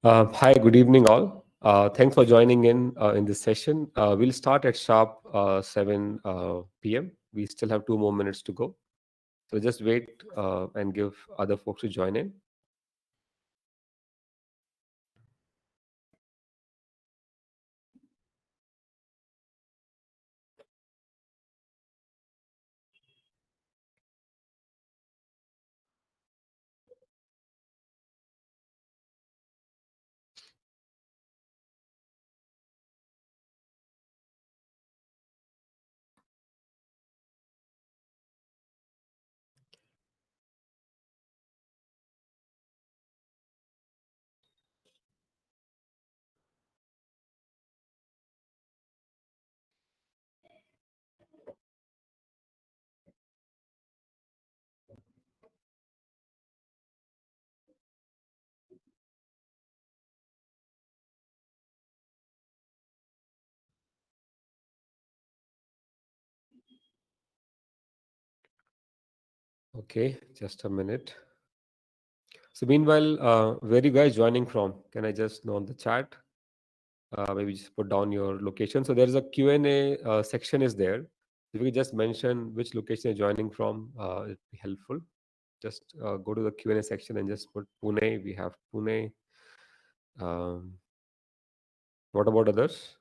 Hi, good evening, all. Thanks for joining in this session. We'll start at sharp 7 p.m. We still have 2 more minutes to go. So just wait and give other folks to join in. Okay, just a minute. So meanwhile, where are you guys joining from? Can I just know on the chat? Maybe just put down your location. So there's a Q&A section is there. If you could just mention which location you're joining from, it'd be helpful. Just go to the Q&A section and just put Pune. We have Pune. Um, what about others?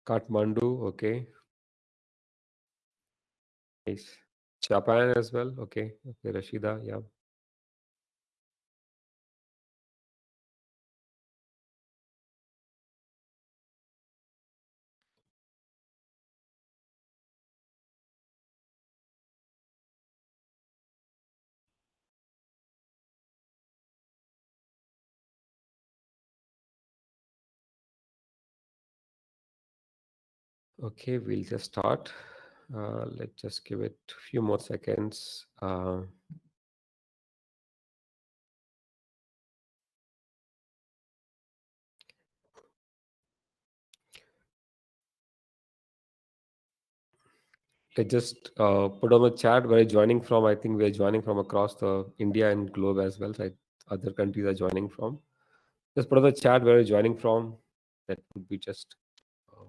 Kathmandu, okay. Nice. Japan as well, okay. Okay, Rashida, yeah. Okay, we'll just start. Let's just give it a few more seconds. Let's just put on the chat where you're joining from. I think we're joining from across the India and globe as well. So other countries are joining from. Just put on the chat where you're joining from. That would be just uh,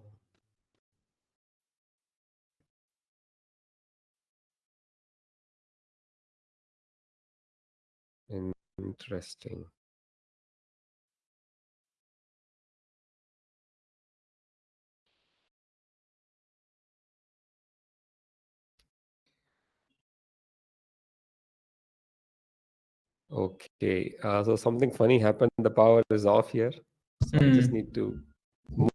interesting. Okay, so something funny happened. The power is off here. So I just Hmm. need to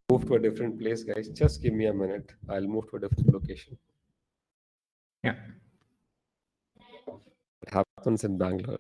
move to a different place, guys. Just give me a minute. I'll move to a different location. Yeah. It happens in Bangalore.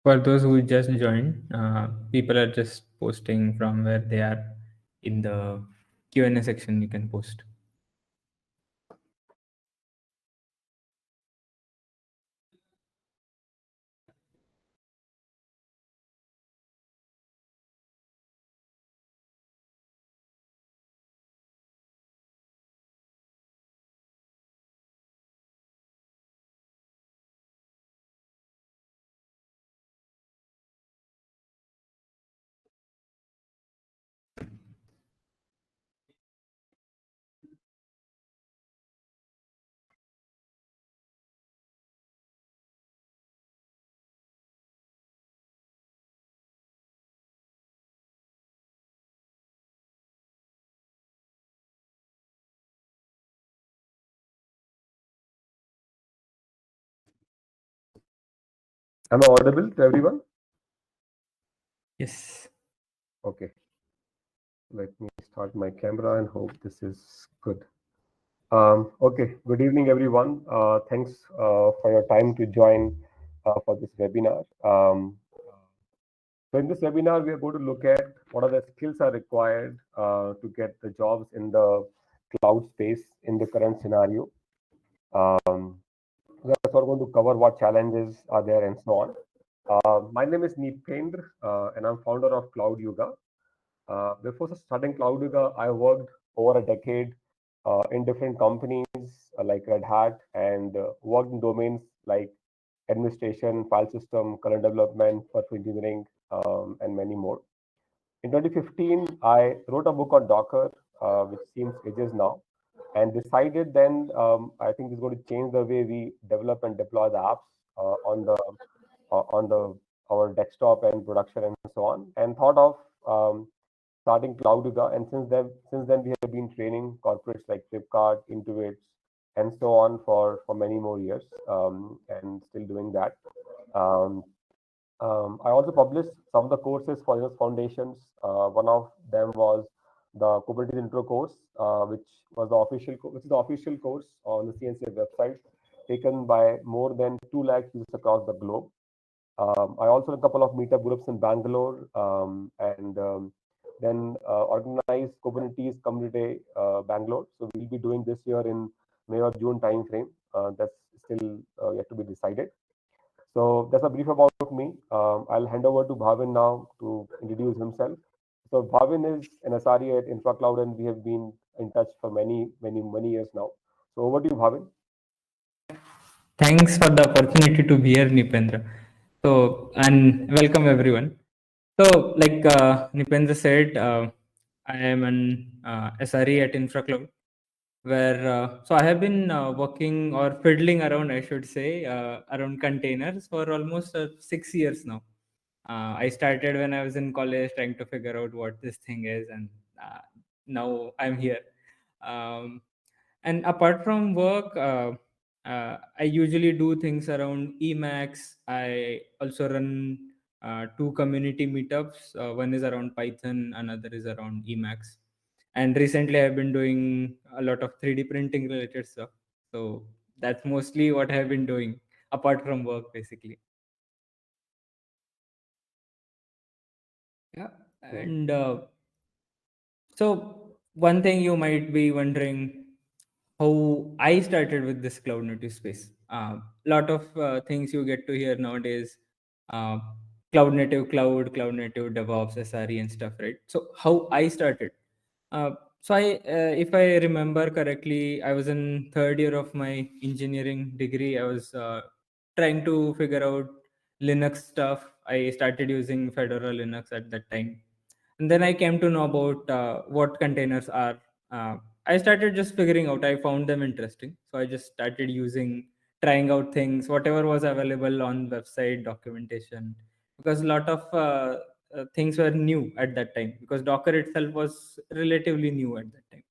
For those who just joined, people are just posting from where they are in the Q&A section. You can post. Am I audible to everyone? Yes. Okay. Let me start my camera and hope this is good. Okay, good evening, everyone. Thanks for your time to join for this webinar. So in this webinar, we are going to look at what are the skills are required to get the jobs in the cloud space in the current scenario. Um, that's what we're going to cover what challenges are there and so on. My name is Nipendra, and I'm founder of Cloud Yoga. Before starting Cloud Yoga, I worked over a decade in different companies like Red Hat and worked in domains like administration, file system, current development, software engineering, and many more. In 2015, I wrote a book on Docker, which seems ages now, and decided then I think it's going to change the way we develop and deploy the apps on the our desktop and production and so on, and thought of starting Cloud Yoga. And since then we have been training corporates like Flipkart, Intuit, and so on for many more years, and still doing that. Um, I also published some of the courses for Linux Foundations. One of them was the Kubernetes Intro course, which is the official course on the CNCF website, taken by more than 2 lakh users across the globe. I also had a couple of meetup groups in Bangalore, and then organized Kubernetes Community Bangalore. So we'll be doing this year in May or June timeframe. That's still yet to be decided. So that's a brief about me. I'll hand over to Bhavin now to introduce himself. So Bhavin is an SRE at InfraCloud, and we have been in touch for many years now. So over to you, Bhavin. Thanks for the opportunity to be here, Nipendra. So, and welcome everyone. So, like Nipendra said, I am an SRE at InfraCloud, where so I have been working or fiddling around, I should say, around containers for almost 6 years now. I started when I was in college trying to figure out what this thing is, and now I'm here. Um, and apart from work, I usually do things around Emacs. I also run two community meetups. One is around Python, another is around Emacs. And recently, I've been doing a lot of 3D printing related stuff. So that's mostly what I've been doing apart from work, basically. Yeah. Okay. And so one thing you might be wondering how I started with this cloud native space. A lot of things you get to hear nowadays, uh, cloud native DevOps, SRE, and stuff, right? So how I started. If I remember correctly, I was in third year of my engineering degree. I was trying to figure out Linux stuff. I started using Fedora Linux at that time, and then I came to know about what containers are. I started just figuring out. I found them interesting, so I just started using, trying out things, whatever was available on website documentation, because a lot of things were new at that time, because Docker itself was relatively new at that time.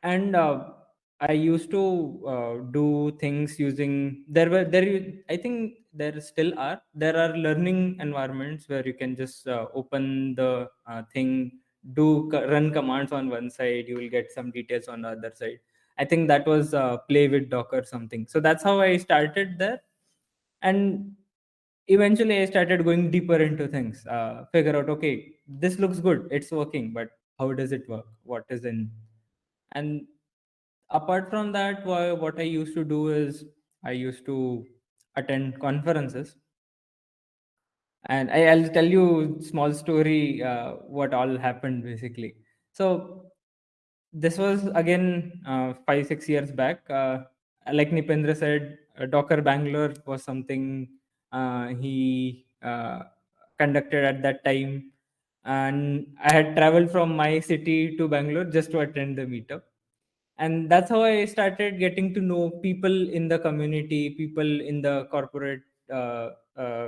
And I used to do things using, I think there still are, there are learning environments where you can just open the thing, run commands on one side, you will get some details on the other side. I think that was play with Docker something. So that's how I started there. And eventually I started going deeper into things, figure out, okay, this looks good, it's working, but how does it work, what is in. And apart from that, what I used to do is I used to attend conferences. And I'll tell you small story, what all happened basically. So this was again 5 6 years back. Like Nipendra said, Docker Bangalore was something he conducted at that time, and I had traveled from my city to Bangalore just to attend the meetup. And that's how I started getting to know people in the community, people in the corporate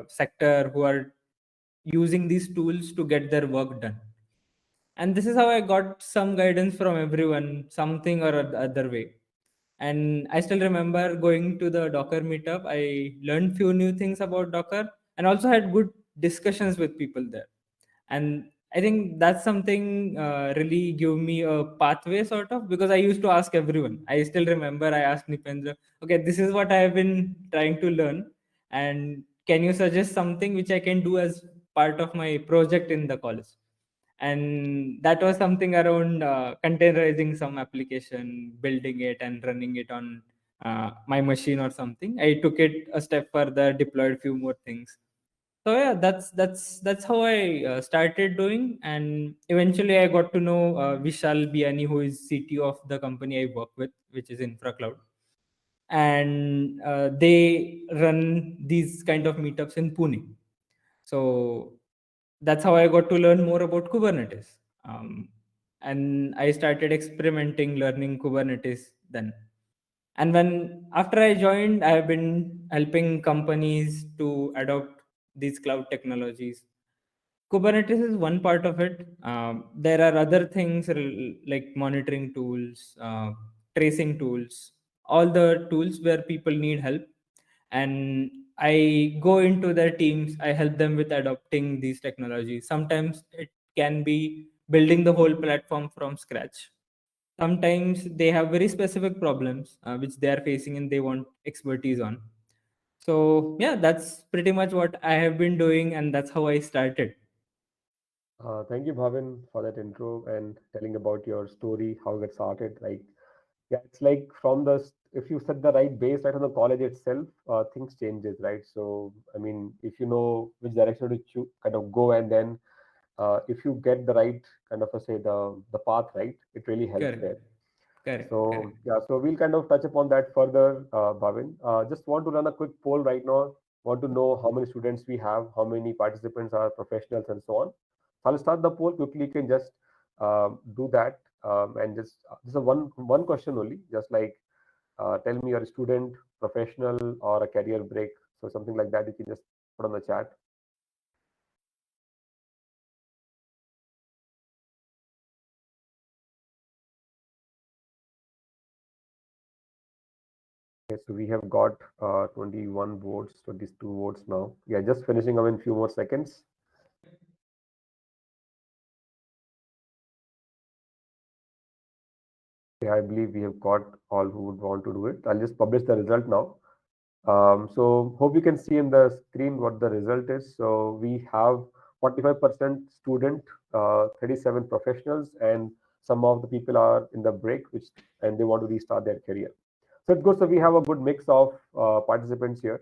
sector, who are using these tools to get their work done. And this is how I got some guidance from everyone, something or other way. And I still remember going to the Docker meetup. I learned few new things about Docker, and also had good discussions with people there. And I think that's something really give me a pathway sort of, because I used to ask everyone. I still remember I asked Nipendra, okay, this is what I have been trying to learn, and can you suggest something which I can do as part of my project in the college? And that was something around containerizing some application, building it and running it on my machine or something. I took it a step further, deployed few more things. So yeah, that's how I started doing, and eventually I got to know Vishal Biani, who is CTO of the company I work with, which is InfraCloud, and they run these kind of meetups in Pune. So that's how I got to learn more about Kubernetes, and I started experimenting, learning Kubernetes then. And when after I joined, I have been helping companies to adopt these cloud technologies. Kubernetes is one part of it. There are other things like monitoring tools, tracing tools, all the tools where people need help. And I go into their teams, I help them with adopting these technologies. Sometimes it can be building the whole platform from scratch. Sometimes they have very specific problems which they are facing and they want expertise on. So, yeah, that's pretty much what I have been doing, and that's how I started. Thank you, Bhavin, for that intro and telling about your story, how it started. Like, yeah, it's like from if you set the right base right on the college itself, things changes, right? So, I mean, if you know which direction to kind of go, and then if you get the right kind of, say, the path right, it really helps Correct. there. Correct. So yeah, so we'll kind of touch upon that further, Bhavin. Just want to run a quick poll right now. Want to know how many students we have, how many participants are professionals, and so on. So I'll start the poll quickly. You can just do that, and just a one question only. Just like tell me you're a student, professional, or a career break. So something like that. You can just put on the chat. Okay, so we have got 21 votes, 22 votes now. Yeah, just finishing up in few more seconds. Yeah, I believe we have got all who would want to do it. I'll just publish the result now. So hope you can see in the screen what the result is. So we have 45% student, 37 professionals, and some of the people are in the break, which and they want to restart their career. So it's good. So we have a good mix of participants here.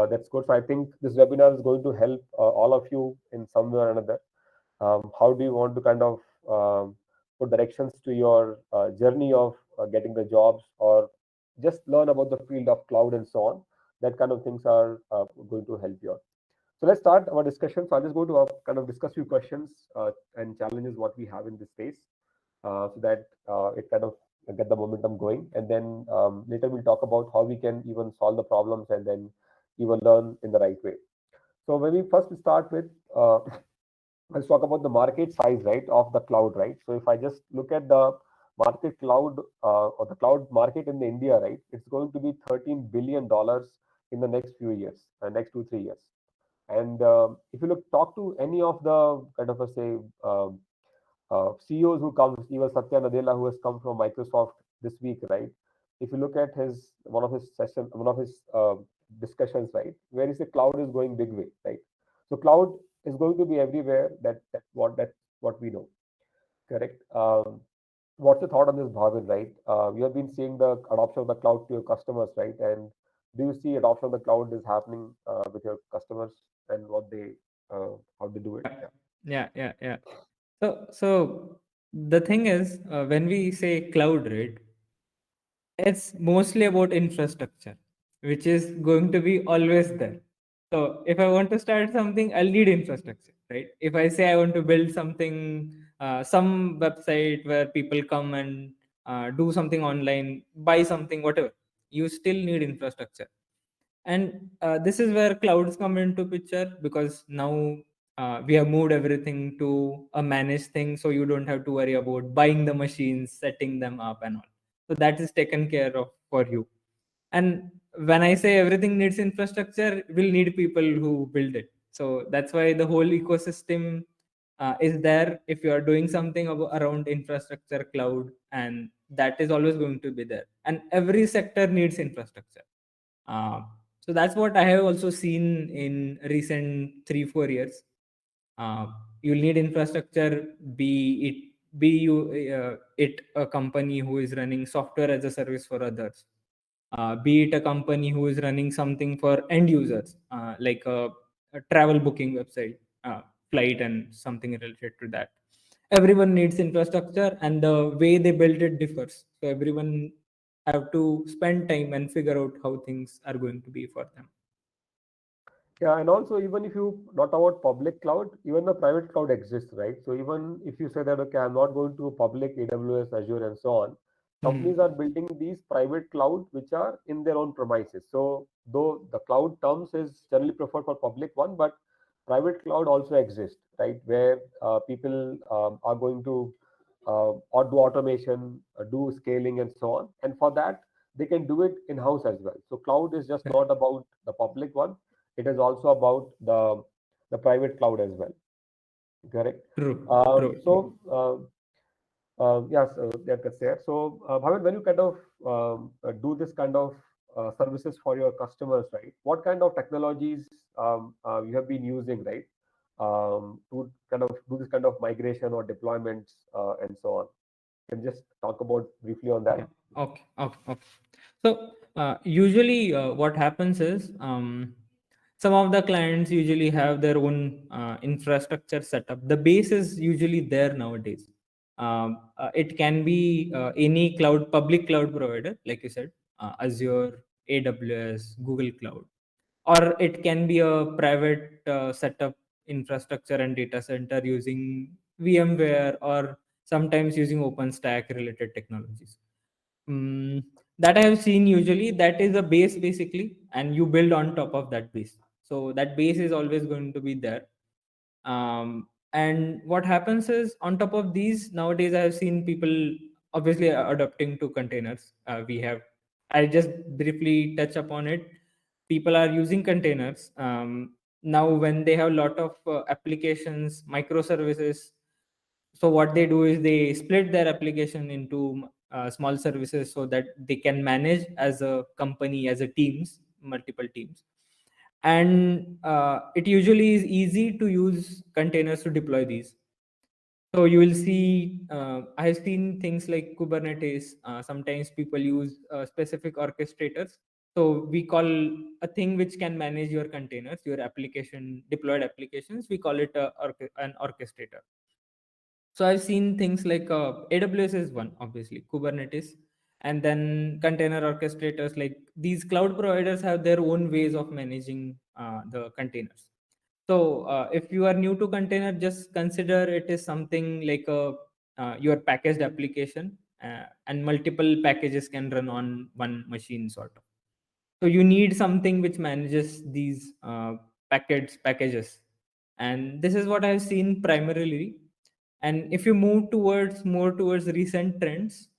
That's good. So I think this webinar is going to help all of you in some way or another. How do you want to kind of put directions to your journey of getting the jobs, or just learn about the field of cloud and so on? That kind of things are going to help you out. So let's start our discussion. So I'll just go to kind of discuss few questions and challenges what we have in this space, so that it kind of get the momentum going, and then later we'll talk about how we can even solve the problems and then even learn in the right way. So when we first start with let's talk about the market size, right, of the cloud, right? So if I just look at the market cloud or the cloud market in the India, right, it's going to be $13 billion in the next few years, next 2 3 years. And if you talk to any of the kind of say CEOs who comes, even Satya Nadella, who has come from Microsoft this week, right? If you look at his one of his discussions, right, where he said cloud is going big way, right? So cloud is going to be everywhere. That's what we know, correct? What's your thought on this, Bhavin? Right, you have been seeing the adoption of the cloud to your customers, right? And do you see adoption of the cloud is happening with your customers and what they how they do it? Yeah. Yeah. Yeah. Yeah. So the thing is, when we say cloud, right, it's mostly about infrastructure, which is going to be always there. So if I want to start something, I'll need infrastructure, right? If I say I want to build something, some website where people come and do something online, buy something, whatever, you still need infrastructure. And this is where clouds come into picture, because now we have moved everything to a managed thing, so you don't have to worry about buying the machines, setting them up, and all. So that is taken care of for you. And when I say everything needs infrastructure, we'll need people who build it. So that's why the whole ecosystem is there if you are doing something around infrastructure cloud, and that is always going to be there, and every sector needs infrastructure. uh, so that's what I have also seen in recent 3 4 years. uh, you'll need infrastructure, be it be you it a company who is running software as a service for others, be it a company who is running something for end users, like a travel booking website, flight and something related to that. Everyone needs infrastructure, and the way they build it differs. So everyone have to spend time and figure out how things are going to be for them. Yeah, and also even if you not about public cloud, even the private cloud exists, right? So even if you say that okay, I'm not going to public AWS, Azure, and so on, Hmm. companies are building these private cloud which are in their own premises. So though the cloud terms is generally preferred for public one, but private cloud also exists, right? Where people are going to or do automation, do scaling, and so on. And for that, they can do it in house as well. So cloud is just Correct. not about the public one, it is also about the private cloud as well. Correct. True, true, true. Yes, that's there. So, Bhavin, when you kind of do this kind of services for your customers, right? What kind of technologies you have been using, right? To kind of do this kind of migration or deployments and so on. Can you just talk about briefly on Yeah. that? Okay. Okay. Okay. So usually, what happens is, some of the clients usually have their own infrastructure setup. The base is usually there nowadays. It can be any cloud, public cloud provider, like you said, Azure, AWS, Google Cloud, or it can be a private setup infrastructure and data center using VMware, or sometimes using OpenStack related technologies. Mm, that I have seen usually, that is a base basically, and you build on top of that base. So that base is always going to be there. And what happens is, on top of these, nowadays I have seen people obviously adopting to containers. I just briefly touch upon it. People are using containers now when they have a lot of applications, microservices. So what they do is they split their application into small services so that they can manage as a company, as a teams, multiple teams. And it usually is easy to use containers to deploy these. So you will see, I have seen things like Kubernetes. Sometimes people use specific orchestrators. So we call a thing which can manage your containers, your application, deployed applications. We call it an orchestrator. So I've seen things like AWS is one, obviously, Kubernetes, and then container orchestrators. Like these cloud providers have their own ways of managing the containers. So if you are new to container, just consider it is something like a your packaged application, and multiple packages can run on one machine, sort of. So you need something which manages these packages, and this is what I've seen primarily. And if you move towards more towards recent trends,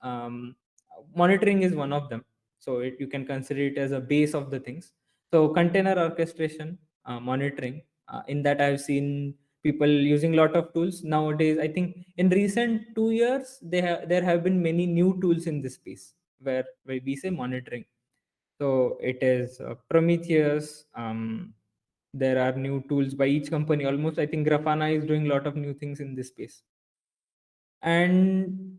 monitoring is one of them. So you can consider it as a base of the things. So container orchestration, monitoring, in that I've seen people using a lot of tools nowadays. I think in recent 2 years there have been many new tools in this space where we say monitoring. So it is Prometheus. There are new tools by each company. Almost, I think Grafana is doing a lot of new things in this space. And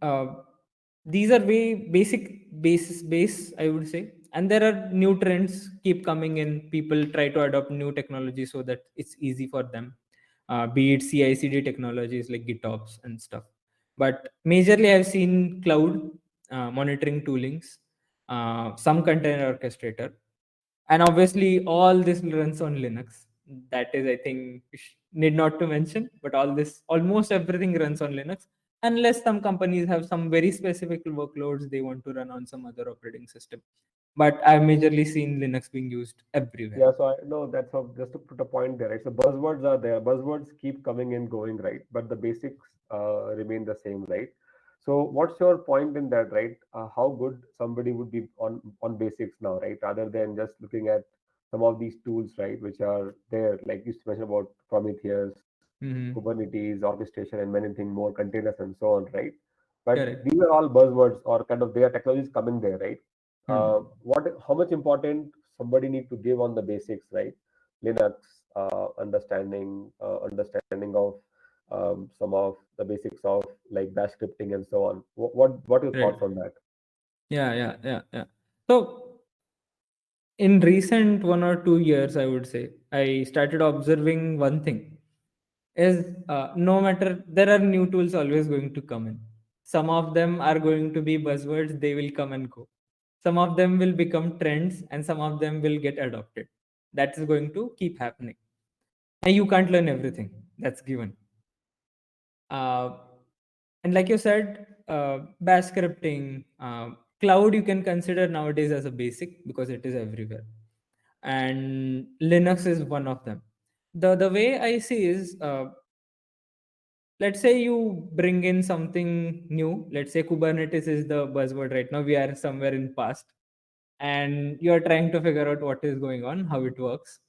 these are way base, I would say. And there are new trends keep coming in. People try to adopt new technology so that it's easy for them. Be it CI/CD technologies like GitOps and stuff. But majorly, I've seen cloud monitoring toolings, some container orchestrator, and obviously all this runs on Linux. That is, I think, need not to mention, but almost everything runs on Linux, unless some companies have some very specific workloads they want to run on some other operating system. But I've majorly seen Linux being used everywhere. Yeah, so I know that's how, just to put a point there, right? So buzzwords are there. Buzzwords keep coming and going, right? But the basics remain the same, right? So what's your point in that, right? How good somebody would be on basics now, right? Rather than just looking at some of these tools, right, which are there, like you mentioned about Prometheus, Mm-hmm. Kubernetes, orchestration, and many things more, containers and so on, right? But Correct. these are all buzzwords or kind of their technologies coming there, right? Hmm. How much important somebody need to give on the basics, right? Linux, understanding of some of the basics of like bash scripting and so on. What are your Right. thoughts on that? Yeah, yeah, yeah, yeah. So in recent 1 or 2 years, I would say I started observing one thing is no matter there are new tools always going to come in. Some of them are going to be buzzwords, they will come and go. Some of them will become trends and some of them will get adopted. That is going to keep happening. And you can't learn everything. That's given. Uh, and like you said, bash scripting, cloud you can consider nowadays as a basic because it is everywhere. And Linux is one of them. The way I see is, let's say you bring in something new. Let's say Kubernetes is the buzzword right now. We are somewhere in past, and you are trying to figure out what is going on, how it works.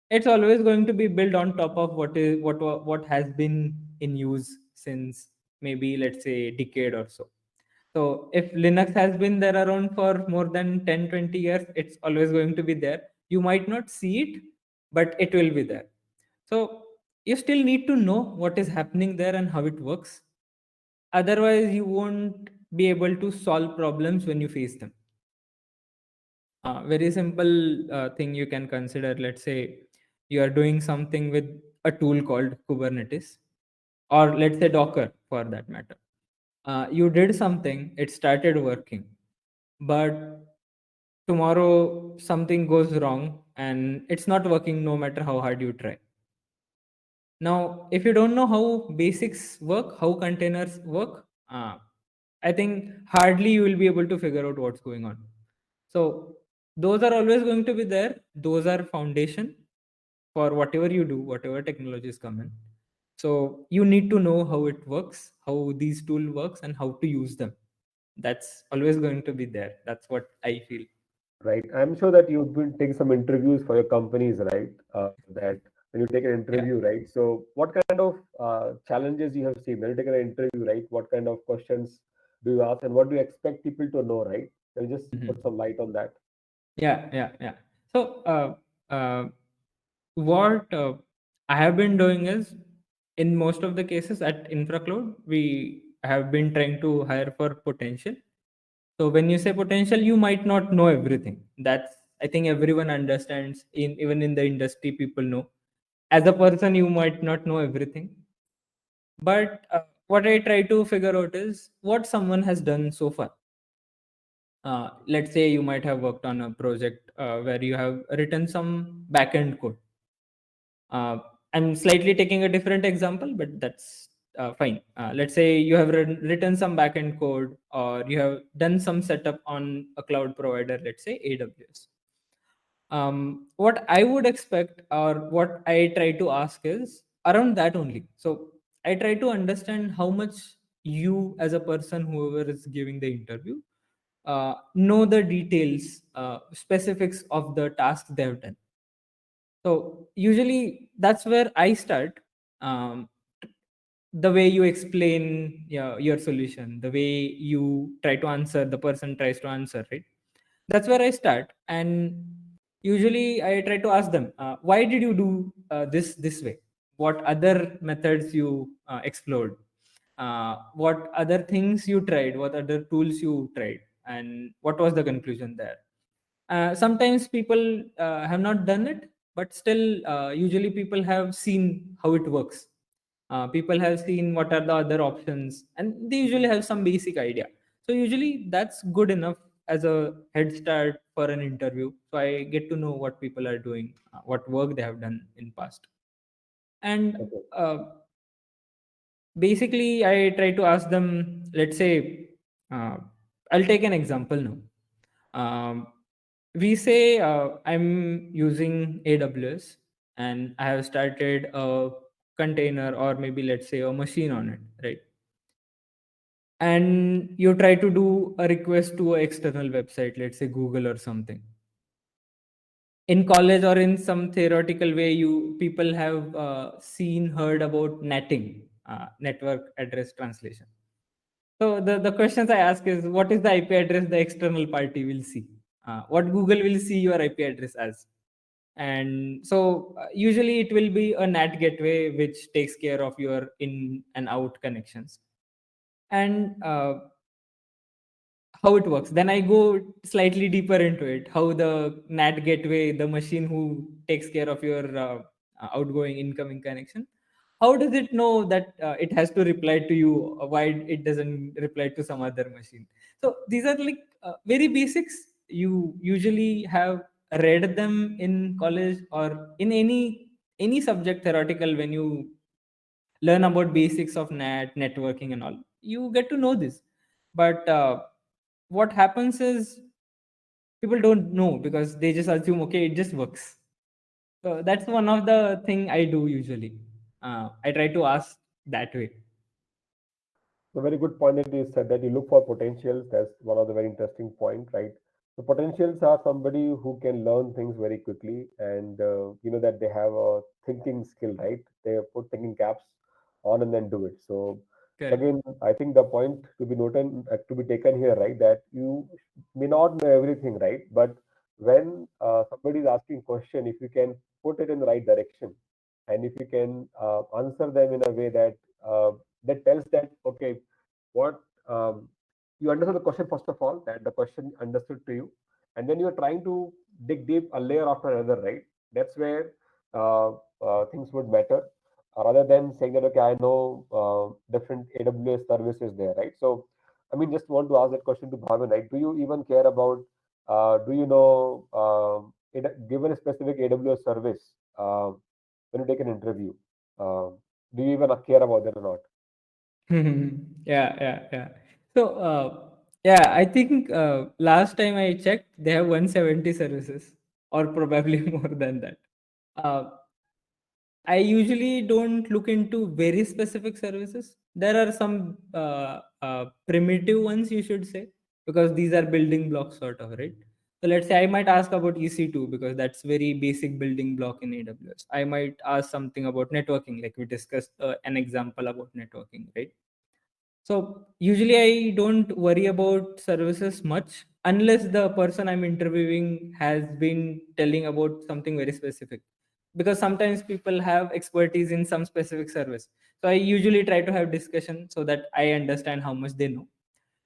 It's always going to be built on top of what has been in use since maybe let's say decade or so. So if Linux has been there around for more than 10, 20 years, it's always going to be there. You might not see it, but it will be there. So you still need to know what is happening there and how it works. Otherwise you won't be able to solve problems when you face them. Very simple thing you can consider. Let's say you are doing something with a tool called Kubernetes, or let's say Docker for that matter. You did something, it started working, but tomorrow something goes wrong and it's not working no matter how hard you try. Now, if you don't know how basics work, how containers work, I think hardly you will be able to figure out what's going on. So those are always going to be there. Those are foundation for whatever you do, whatever technologies come in. So you need to know how it works, how these tool works, and how to use them. That's always going to be there. That's what I feel. Right. I'm sure that you've been taking some interviews for your companies, right? That when you take an Yeah. interview, right? So, what kind of challenges you have seen when you take an interview, right? What kind of questions do you ask, and what do you expect people to know, right? Can you just put Mhm. some light on that? Yeah, yeah, yeah. So, what I have been doing is, in most of the cases at InfraCloud, we have been trying to hire for potential. So when you say potential, you might not know everything. That's I think everyone understands. In even in the industry, people know. As a person, you might not know everything, but what I try to figure out is what someone has done so far. Let's say you might have worked on a project where you have written some backend code. uh, I'm slightly taking a different example, but that's fine. Let's say you have written some backend code or you have done some setup on a cloud provider, let's say AWS. What I would expect or what I try to ask is around that only. So I try to understand how much you, as a person, whoever is giving the interview, know the details, specifics of the task they have done. So usually that's where I start. Um, the way you explain, yeah, your solution, the way you try to answer, the person tries to answer, right? That's where I start. And usually I try to ask them, why did you do this way? What other methods you explored? What other things you tried? What other tools you tried? And what was the conclusion there? Sometimes people have not done it, but still, usually people have seen how it works. People have seen what are the other options, and they usually have some basic idea. So usually that's good enough as a head start for an interview. So I get to know what people are doing, what work they have done in past, and Okay. uh, basically I try to ask them. Let's say, uh, I'll take an example now. We say I'm using AWS and I have started a container or maybe let's say a machine on it, right? And you try to do a request to an external website, let's say Google or something. in college or in some theoretical way, you people have seen, heard about netting, network address translation. So the questions I ask is, what is the IP address the external party will see? What Google will see your IP address as? And so usually it will be a NAT gateway which takes care of your in and out connections. And how it works. Then I go slightly deeper into it. How the NAT gateway, the machine who takes care of your outgoing, incoming connection, how does it know that it has to reply to you? Why it doesn't reply to some other machine? So these are like very basics. You usually have read them in college or in any subject theoretical. When you learn about basics of networking and all, you get to know this. But what happens is people don't know because they just assume, okay, it just works. So that's one of the thing I do usually. I try to ask that way. A very good point that you said that you look for potentials. That's one of the very interesting point, right? The potentials are somebody who can learn things very quickly, and you know that they have a thinking skill, right? They put thinking caps on and then do it. So Correct. again, I think the point to be noted, to be taken here, right, that you may not know everything, right? But when somebody is asking question, if you can put it in the right direction, and if you can answer them in a way that that tells that okay, what you understood the question first of all, that the question understood to you, and then you're trying to dig deep a layer after another, right? That's where things would matter, rather than saying that okay, I know different AWS services there, right? So I mean, just want to ask that question to Bhavin, right? Do you even care about do you know given a specific AWS service when you take an interview, do you even care about that or not? Yeah. So yeah, I think last time I checked, they have 170 services, or probably more than that. uh, I usually don't look into very specific services. There are some primitive ones, you should say, because these are building blocks, sort of, right? So let's say I might ask about EC2 because that's very basic building block in AWS. I might ask something about networking, like we discussed an example about networking, right? So usually I don't worry about services much unless the person I'm interviewing has been telling about something very specific. Because sometimes people have expertise in some specific service. So I usually try to have discussion so that I understand how much they know.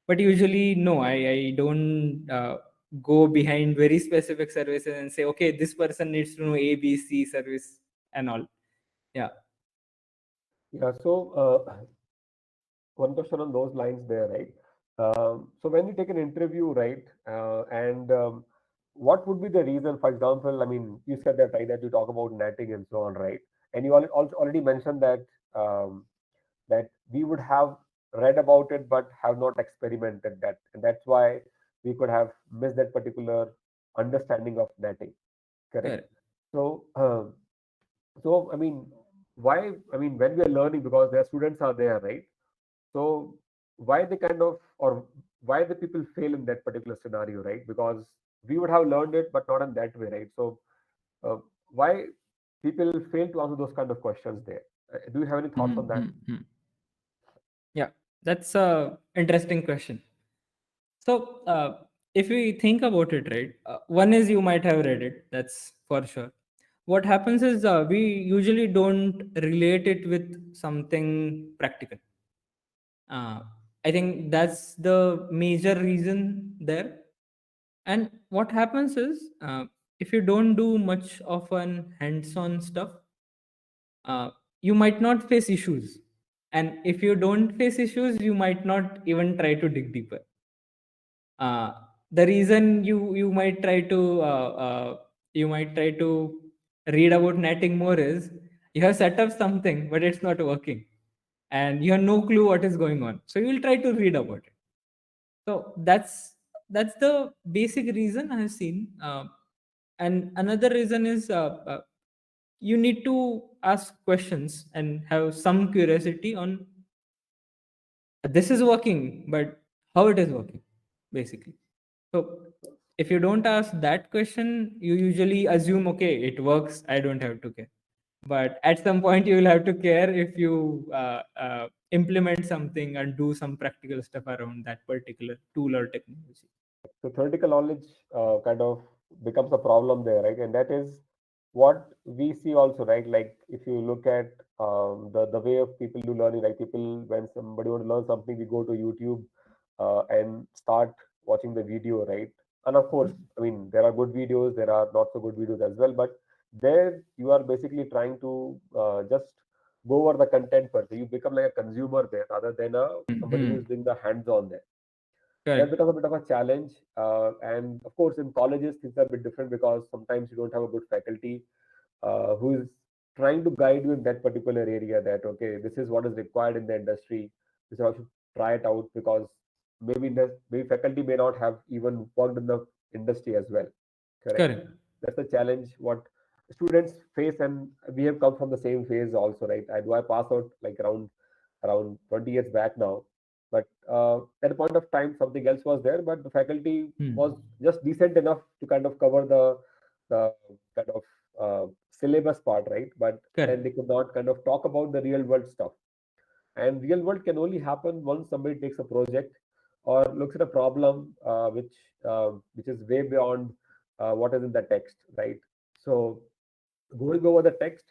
But usually no, I don't go behind very specific services and say, okay, this person needs to know ABC service and all. Yeah, Yeah, so one question on those lines there, right? So when you take an interview, right, and what would be the reason? For example, I mean, you said that, right, that you talk about netting and so on, right? And you also already mentioned that that we would have read about it but have not experimented that, and that's why we could have missed that particular understanding of netting. Correct. correct. So, so I mean, why? I mean, when we are learning, because their students are there, right? So why they kind of, or why the people fail in that particular scenario, right? Because we would have learned it, but not in that way, right? So uh, why people fail to answer those kind of questions there? Do you have any thoughts on that? Hmm. Yeah, that's a interesting question. So, if we think about it, right, one is you might have read it, that's for sure. What happens is we usually don't relate it with something practical. Uh, I think that's the major reason there. And what happens is if you don't do much of an hands on stuff, uh, you might not face issues. And if you don't face issues, you might not even try to dig deeper. uh, the reason you might try to read about netting more is you have set up something but it's not working and you have no clue what is going on, so you will try to read about it. So that's the basic reason I have seen. And another reason is you need to ask questions and have some curiosity on this is working, but how it is working, basically. So If you don't ask that question, you usually assume, okay, it works, I don't have to care. But at some point, you will have to care if you implement something and do some practical stuff around that particular tool or technology. So theoretical knowledge kind of becomes a problem there, right? And that is what we see also, right? Like if you look at the way of people do learning, like people when somebody want to learn something, we go to YouTube and start watching the video, right? And of course, I mean there are good videos, there are not so good videos as well, but there you are basically trying to just go over the content per se. You become like a consumer there rather than a somebody who Hmm. is doing the hands-on there. That Correct. becomes a bit of a challenge. And of course, in colleges, things are a bit different because sometimes you don't have a good faculty who is trying to guide you in that particular area that, okay, this is what is required in the industry. This is how you should try it out because maybe faculty may not have even worked in the industry as well. Correct. Correct. That's the challenge what students face, and we have come from the same phase also, right? I pass out like around 20 years back now, but at a point of time something else was there, but the faculty Hmm. was just decent enough to kind of cover the kind of syllabus part, right? But then Correct. they could not kind of talk about the real world stuff. And real world can only happen once somebody takes a project or looks at a problem which is way beyond what is in the text, right? So going over the text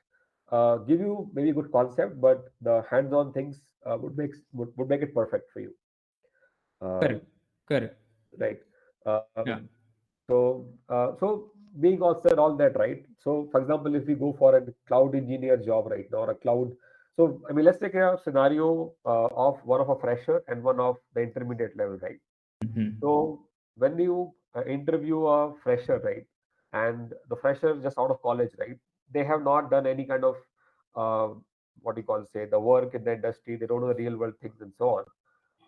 give you maybe good concept, but the hands-on things would make it perfect for you. Um, Correct. Correct. right. Yeah. So being all said all that, right? So for example, if we go for a cloud engineer job right now or a cloud, so I mean, let's take a scenario of one of a fresher and one of the intermediate level, right? Hmm. So when you interview a fresher, right, and the fresher just out of college, right, they have not done any kind of uh, what do you call say the work in the industry. They don't know the real world things and so on.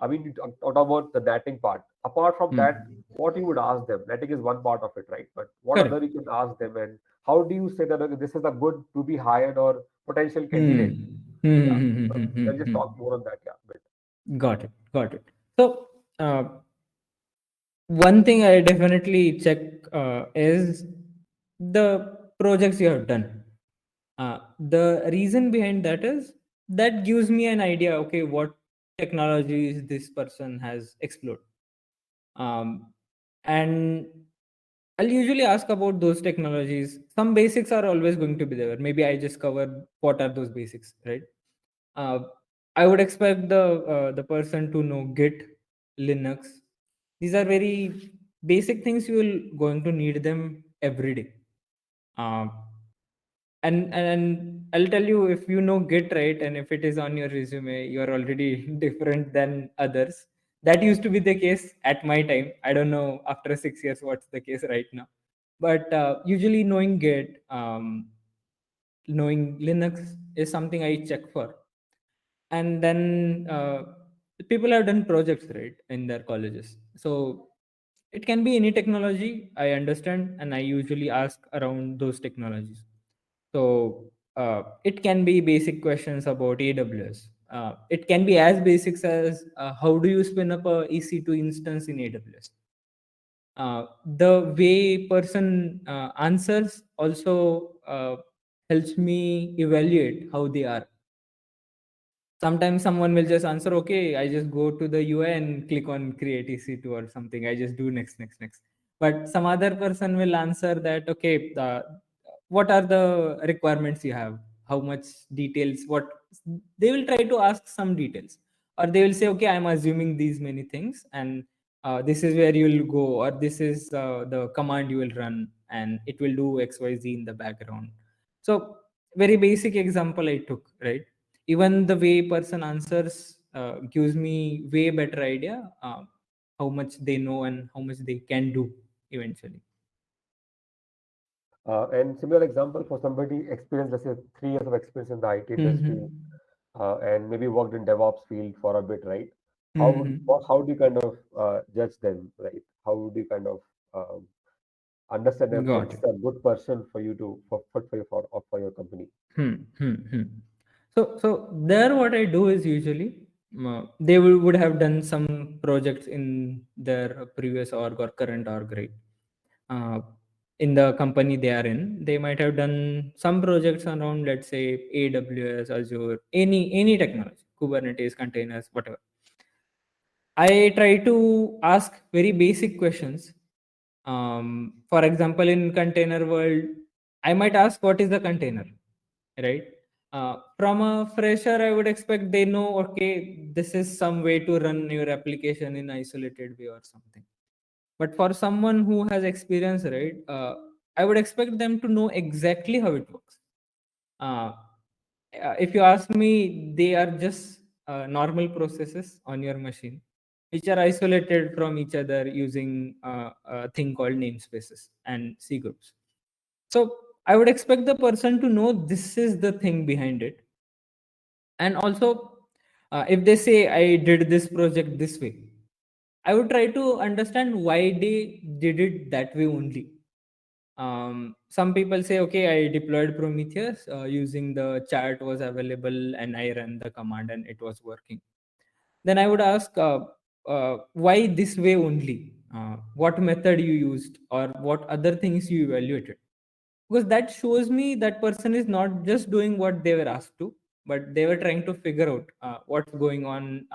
I mean, you talk about the netting part. Apart from that, Hmm. what you would ask them? Netting is one part of it, right? But what other Correct. you can ask them, and how do you say that okay, this is a good to be hired or potential candidate? Hmm. Yeah, Hmm. Hmm. Hmm. Hmm. can you just Hmm. talk more on that, yeah, bit. Got it. Got it. So, one thing I definitely check is the projects you have done. The reason behind that is that gives me an idea. Okay, what technologies this person has explored, um, and I'll usually ask about those technologies. Some basics are always going to be there. Maybe I just cover what are those basics, right? Uh, I would expect the person to know Git, Linux. These are very basic things. You will going to need them every day. Um, and I'll tell you, if you know Git, right, and if it is on your resume, you are already different than others. That used to be the case at my time. I don't know after 6 years what's the case right now, but usually knowing Git, knowing Linux is something I check for. And then people have done projects, right, in their colleges. So it can be any technology, I understand, and I usually ask around those technologies. So it can be basic questions about AWS. It can be as basic as how do you spin up a EC2 instance in AWS. The way person answers also helps me evaluate how they are. Sometimes someone will just answer, okay, I just go to the UI and click on create EC2 or something, I just do next. But some other person will answer that, okay, what are the requirements you have, how much details, what they will try to ask some details, or they will say, okay, I'm assuming these many things, and this is where you will go, or this is the command you will run, and it will do xyz in the background. So very basic example I took, right? Even the way person answers gives me way better idea how much they know and how much they can do eventually. And similar example for somebody experienced, let's say 3 years of experience in the IT industry, Mm-hmm. and maybe worked in DevOps field for a bit, right? Mm-hmm. How do you kind of judge them, right? How do you kind of understand if Got it's it. a good person for you to for your for your company? Hmm. Hmm. Hmm. So there, what I do is usually they would have done some projects in their previous org or current org, right? uh, in the company they are in. They might have done some projects around, let's say, AWS, Azure, any technology, Kubernetes, containers, whatever. I try to ask very basic questions. For example, in container world, I might ask what is the container, right? From a fresher, I would expect they know, okay, this is some way to run your application in isolated way or something. But for someone who has experience, right, I would expect them to know exactly how it works. uh, if you ask me, they are just normal processes on your machine, which are isolated from each other using a thing called namespaces and C groups. So I would expect the person to know this is the thing behind it. And also, if they say I did this project this way, I would try to understand why they did it that way only. Some people say, okay, I deployed Prometheus using the chart was available and I ran the command and it was working. Then I would ask, why this way only? What method you used or what other things you evaluated? Because that shows me that person is not just doing what they were asked to, but they were trying to figure out what's going on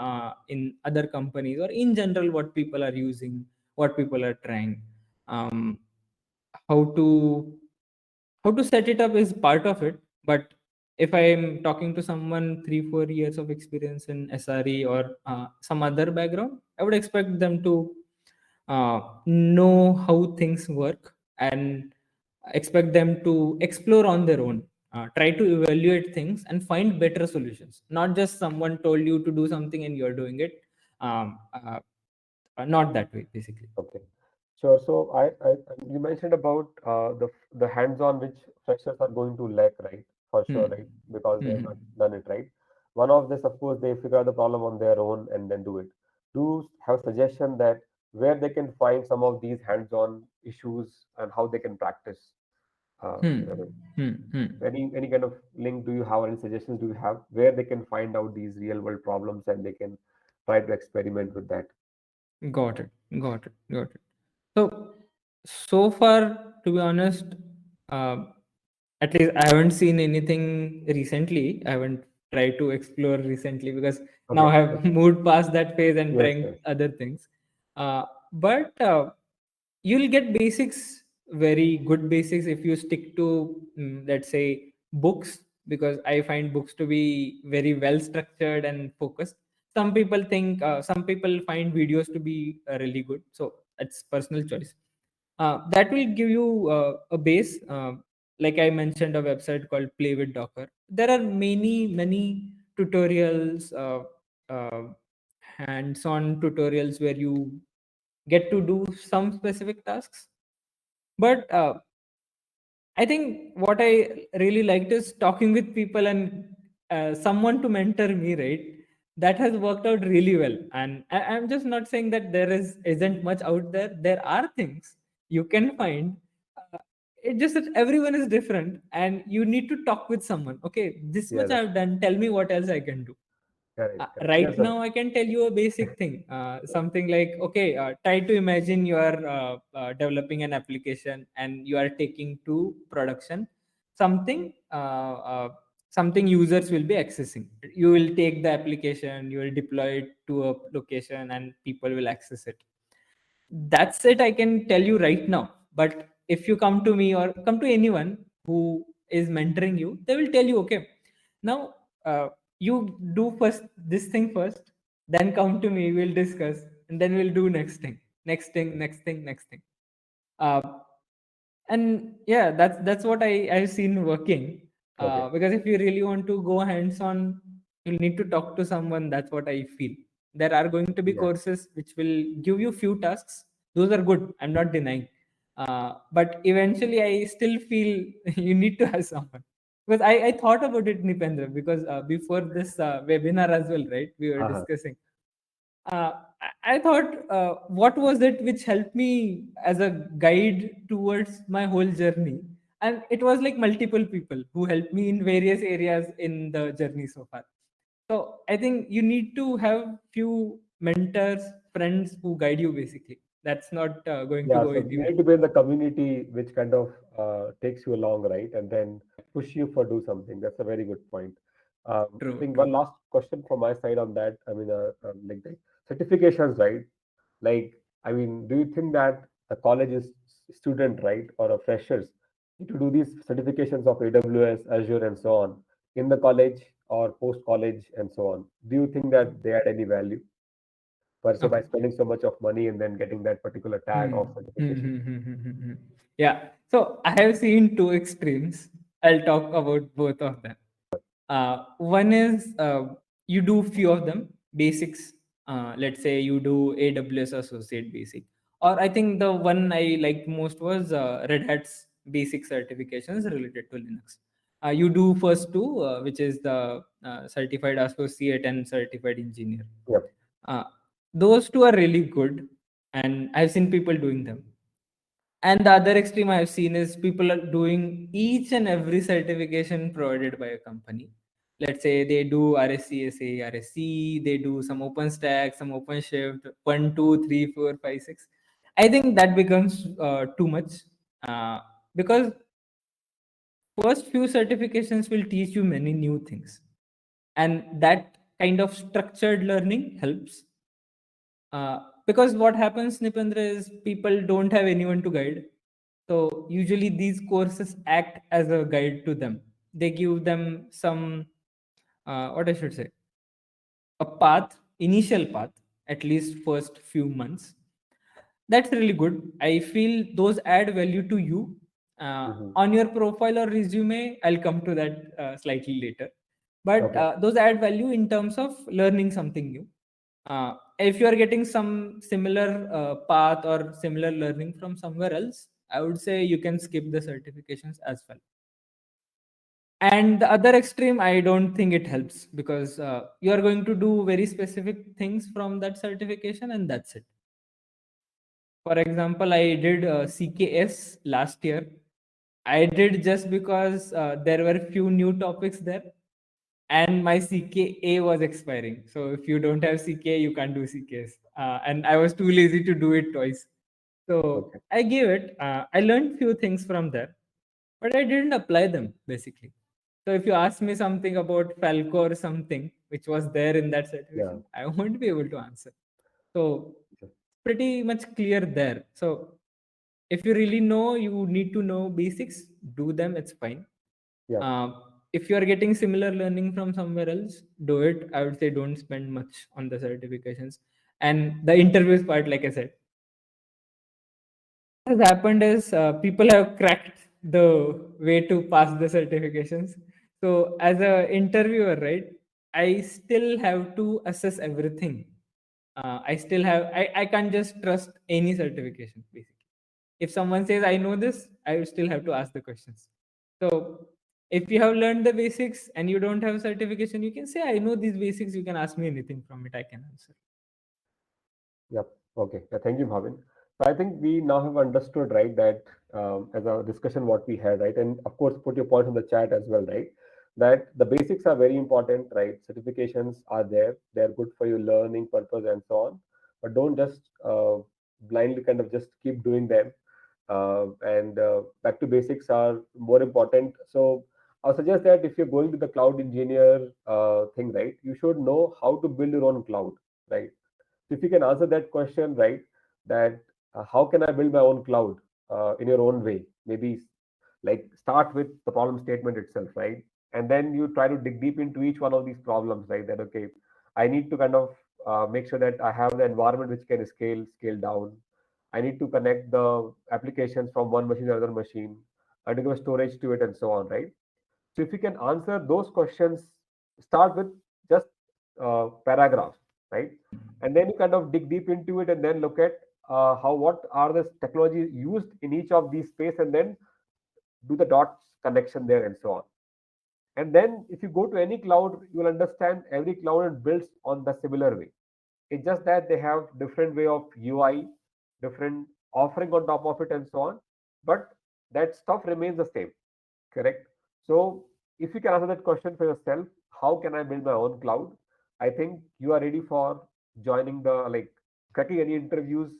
in other companies or in general what people are using, what people are trying. Um, how to how to set it up is part of it, but if I am talking to someone 3 4 years of experience in SRE or some other background, I would expect them to know how things work and expect them to explore on their own, try to evaluate things and find better solutions, not just someone told you to do something and you're doing it. um, uh, Not that way basically. Okay. Sure. So you mentioned about the hands-on which freshers are going to lack, right? For sure, Hmm. right? Because they have Hmm. not done it right. One of this, of course, they figure out the problem on their own and then do it. Do you have suggestion that where they can find some of these hands-on issues and how they can practice? Hmm. I mean, Hmm. Hmm. any kind of link do you have, or any suggestions do you have where they can find out these real-world problems and they can try to experiment with that? Got it. Got it. Got it. So far, to be honest, uh, at least I haven't seen anything recently. I haven't tried to explore recently because now Okay. I have moved past that phase and Yes. trying Yes. other things. But you'll get basics, very good basics, if you stick to, let's say, books, because I find books to be very well structured and focused. Some people find videos to be really good, so it's personal choice. That will give you a base. Like I mentioned, a website called Play with Docker. There are many tutorials, hands-on tutorials where you get to do some specific tasks. But I think what I really liked is talking with people and someone to mentor me, right? That has worked out really well. And I'm just not saying that there isn't much out there. There are things you can find. Uh, it's just that everyone is different, and you need to talk with someone. Okay, this Yeah, much that's I've done. Tell me what else I can do. correct. Correct. Yes, Right sir. now I can tell you a basic thing, something like, okay, try to imagine you are developing an application and you are taking to production something, something users will be accessing. You will take the application, you will deploy it to a location and people will access it. That's it I can tell you right now. But if you come to me or come to anyone who is mentoring you, they will tell you, okay, now you do first this thing first, then come to me, we'll discuss, and then we'll do next thing, next thing, next thing, next thing. uh, and yeah, that's what I've seen working. Okay. Because if you really want to go hands on, you'll need to talk to someone. That's what I feel. There are going to be Yeah. courses which will give you few tasks. Those are good, I'm not denying. But eventually I still feel you need to have someone. Because I thought about it, Nipendra, because before this webinar as well, right, we were Uh-huh. discussing. I thought, what was it which helped me as a guide towards my whole journey? And it was like multiple people who helped me in various areas in the journey so far. So I think you need to have few mentors, friends who guide you basically. That's not going to Yeah, go so you anywhere. need to be in the community which kind of takes you along, right? And then push you for do something. That's a very good point. I True, think one true. last question from my side on that. I mean, like the certifications, right? Like, I mean, do you think that a college is student, right, or a freshers need to do these certifications of AWS, Azure, and so on in the college or post college and so on? Do you think that they add any value per se by Okay. spending so much of money and then getting that particular tag Hmm. of Hmm, certification? hmm, hmm, hmm, hmm, hmm. Yeah. So I have seen two extremes. I'll talk about both of them. One is you do few of them basics. Let's say you do AWS Associate Basic, or I think the one I liked most was Red Hat's basic certifications related to Linux. You do first two, which is the Certified Associate and Certified Engineer. Yep. Uh, those two are really good, and I've seen people doing them. And the other extreme I've seen is people are doing each and every certification provided by a company. Let's say they do RSCSA, RSC, they do some OpenStack, some OpenShift, 1, 2, 3, 4, 5, 6. I think that becomes too much, uh, because first few certifications will teach you many new things, and that kind of structured learning helps. Because what happens, Nipendra, is people don't have anyone to guide. So usually these courses act as a guide to them. They give them some, what I should say, a path, initial path, at least first few months. That's really good. I feel those add value to you. Hmm. On your profile or resume, I'll come to that slightly later. But Okay. those add value in terms of learning something new. If you are getting some similar path or similar learning from somewhere else, I would say you can skip the certifications as well. And the other extreme, I don't think it helps, because you are going to do very specific things from that certification, and that's it. For example, I did CKS last year. I did just because there were few new topics there, and my CKA was expiring. So if you don't have CKA, you can't do CKS. And I was too lazy to do it twice. So Okay. I gave it. I learned few things from there, but I didn't apply them basically. So if you ask me something about Falco or something which was there in that Yeah. certification, I won't be able to answer. So Okay. pretty much clear there. So if you really know, you need to know basics, do them, it's fine. Yeah. uh, if you are getting similar learning from somewhere else, do it. I would say don't spend much on the certifications. And the interviews part, like I said, what has happened is people have cracked the way to pass the certifications. So as a interviewer, right, I still have to assess everything. I can't just trust any certification basically. If someone says I know this, I will still have to ask the questions. So if you have learned the basics and you don't have certification, you can say I know these basics, you can ask me anything from it, I can answer. Yep. Okay. Yeah, thank you, Bhavin. So I think we now have understood, right, that as a discussion what we had, right, and of course put your points in the chat as well, right, that the basics are very important, right? Certifications are there; they're good for your learning purpose and so on. But don't just blindly kind of just keep doing them. And back to basics are more important. So I'll suggest that if you're going to the cloud engineer thing, right, you should know how to build your own cloud, right? So if you can answer that question, right, that how can I build my own cloud in your own way? Maybe like start with the problem statement itself, right? And then you try to dig deep into each one of these problems, right? That okay, I need to kind of make sure that I have the environment which can scale down. I need to connect the applications from one machine to another machine. I need to give storage to it and so on, right? So if you can answer those questions, start with just paragraphs, right? And then you kind of dig deep into it and then look at how what are the technologies used in each of these space and then do the dots connection there and so on. And then if you go to any cloud, you will understand every cloud builds on the similar way. It's just that they have different way of UI, different offering on top of it and so on. But that stuff remains the same. Correct. So if you can answer that question for yourself, how can I build my own cloud? I think you are ready for joining the like. cracking any interviews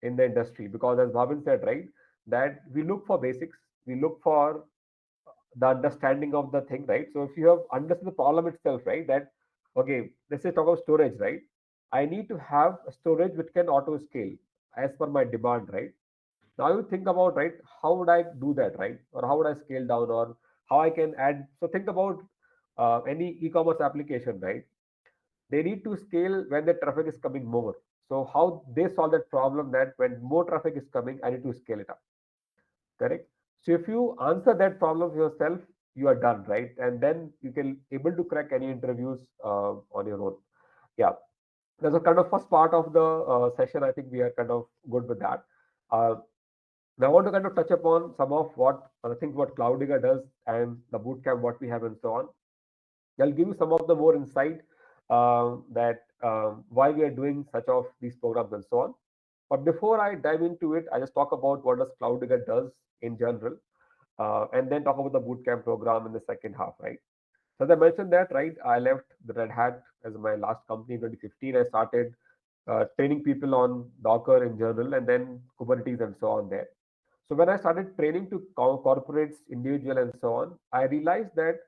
in the industry, because as Bhavin said, right, that we look for basics, we look for the understanding of the thing, right? So if you have understood the problem itself, right, that okay, let's say talk about storage, right? I need to have a storage which can auto scale as per my demand, right? Now you think about, right, how would I do that, right? Or how would I scale down, or how I can add. So think about any e-commerce application, right? They need to scale when the traffic is coming more. So how they solve that problem, that when more traffic is coming, I need to scale it up, correct? So if you answer that problem yourself, you are done, right? And then you can able to crack any interviews on your own. Yeah, that's a kind of first part of the session. I think we are kind of good with that. uh, Now I want to kind of touch upon some of what other things what Cloudiga does and the bootcamp what we have and so on. I'll give you some of the more insight that why we are doing such of these programs and so on. But before I dive into it, I just talk about what does Cloudiga does in general, and then talk about the bootcamp program in the second half, right? So as I mentioned that, right, I left the Red Hat as my last company in 2015. I started training people on Docker in general, and then Kubernetes and so on there. So when I started training to corporates, individual and so on, I realized that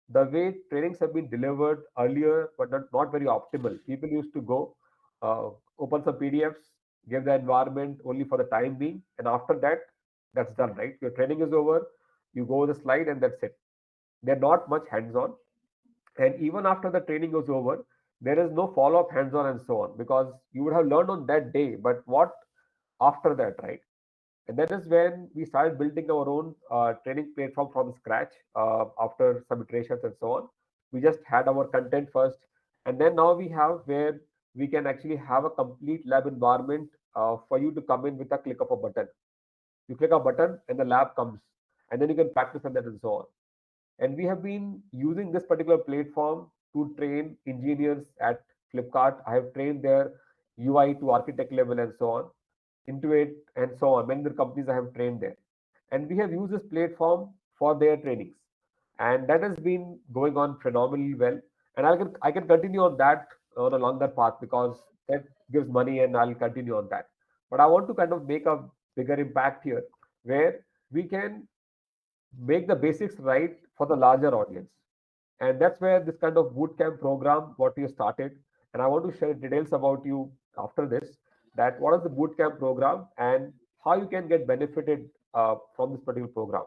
the way trainings have been delivered earlier, but not very optimal. People used to go, uh, open some PDFs, give the environment only for the time being, and after that, that's done, right? Your training is over, you go the slide, and that's it. They're not much hands-on, and even after the training was over, there is no follow-up hands-on and so on, because you would have learned on that day, but what after that, right? And that is when we started building our own training platform from scratch, after some iterations and so on. We just had our content first, and then now we have where we can actually have a complete lab environment for you to come in with a click of a button. You click a button and the lab comes, and then you can practice on that and so on. And we have been using this particular platform to train engineers at Flipkart. I have trained their UI to architect level and so on, Intuit and so on. Many other companies I have trained there. And we have used this platform for their trainings. And that has been going on phenomenally well. And I can continue on that on a longer path, because that gives money and I'll continue on that. But I want to kind of make a bigger impact here, where we can make the basics right for the larger audience. And that's where this kind of bootcamp program what we started. And I want to share details about you after this, that what is the bootcamp program and how you can get benefited from this particular program.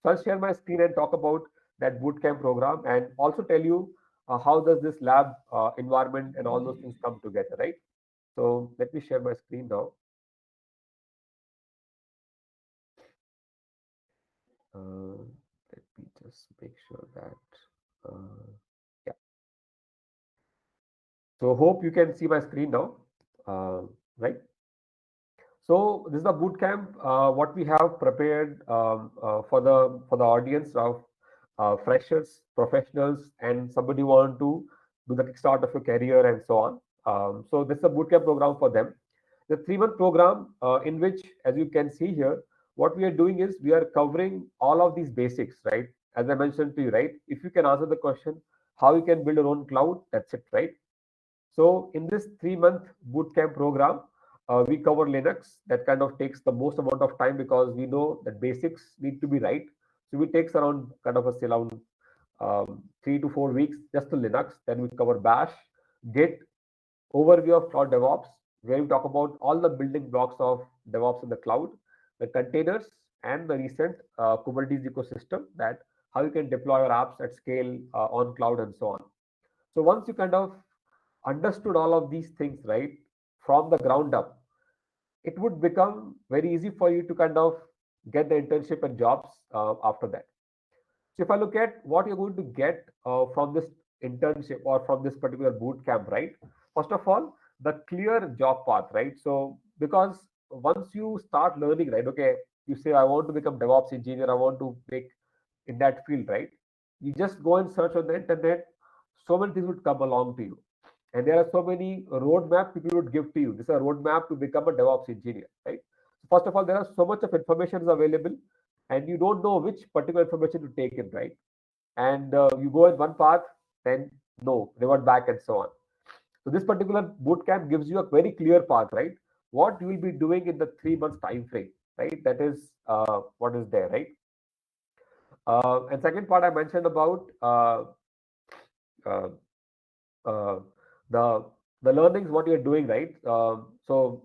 So I'll share my screen and talk about that bootcamp program, and also tell you how does this lab environment and all those things come together, right? So let me share my screen now. uh, Let me just make sure that yeah. So hope you can see my screen now, right? So this is the boot camp. What we have prepared for the audience of freshers, professionals, and somebody who want to do the kickstart of your career and so on. So this is a boot camp program for them. The 3 month program, in which, as you can see here, what we are doing is we are covering all of these basics, right? As I mentioned to you, right? If you can answer the question, how you can build your own cloud, that's it, right? So in this 3 month bootcamp program, we cover Linux. That kind of takes the most amount of time, because we know that basics need to be right. So we takes around kind of a say around 3 to 4 weeks just to Linux. Then we cover Bash, Git, overview of cloud DevOps, where we talk about all the building blocks of DevOps in the cloud, the containers, and the recent Kubernetes ecosystem, that how you can deploy your apps at scale on cloud and so on. So once you kind of understood all of these things, right, from the ground up, it would become very easy for you to kind of get the internship and jobs after that. So if I look at what you're going to get from this internship or from this particular boot camp, right? First of all, the clear job path, right? So because once you start learning, right? Okay, you say I want to become DevOps engineer, I want to make in that field, right? You just go and search on the internet. So many things would come along to you, and there are so many roadmap people would give to you. This is a roadmap to become a DevOps engineer, right? First of all, there are so much of information is available, and you don't know which particular information to take in, right? And you go in one path, then no, revert back and so on. So this particular boot camp gives you a very clear path, right? What you will be doing in the 3 months time frame, right? That is what is there, right? And second part I mentioned about uh, uh, the the learnings what you're doing, right? Sorry,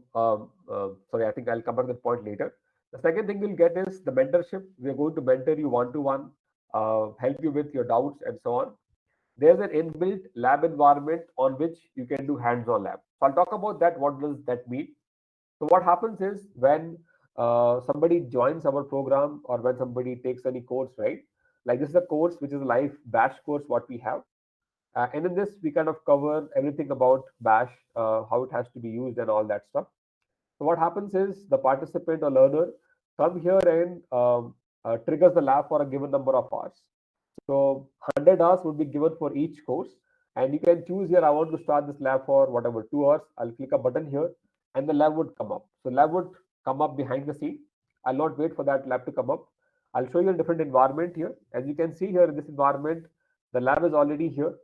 I think I'll come back to the point later. The second thing you'll get is the mentorship. We're going to mentor you one to one, help you with your doubts and so on. There's an inbuilt lab environment on which you can do hands-on lab. So I'll talk about that. What does that mean? So what happens is when somebody joins our program or when somebody takes any course, right? Like this is a course which is a live bash course what we have, and in this, we kind of cover everything about Bash, how it has to be used, and all that stuff. So what happens is the participant or learner come here and triggers the lab for a given number of hours. So 100 hours would be given for each course, and you can choose here. I want to start this lab for whatever 2 hours. I'll click a button here, and the lab would come up. So lab would come up behind the scene. I'll not wait for that lab to come up. I'll show you a different environment here. As you can see here in this environment, the lab is already here.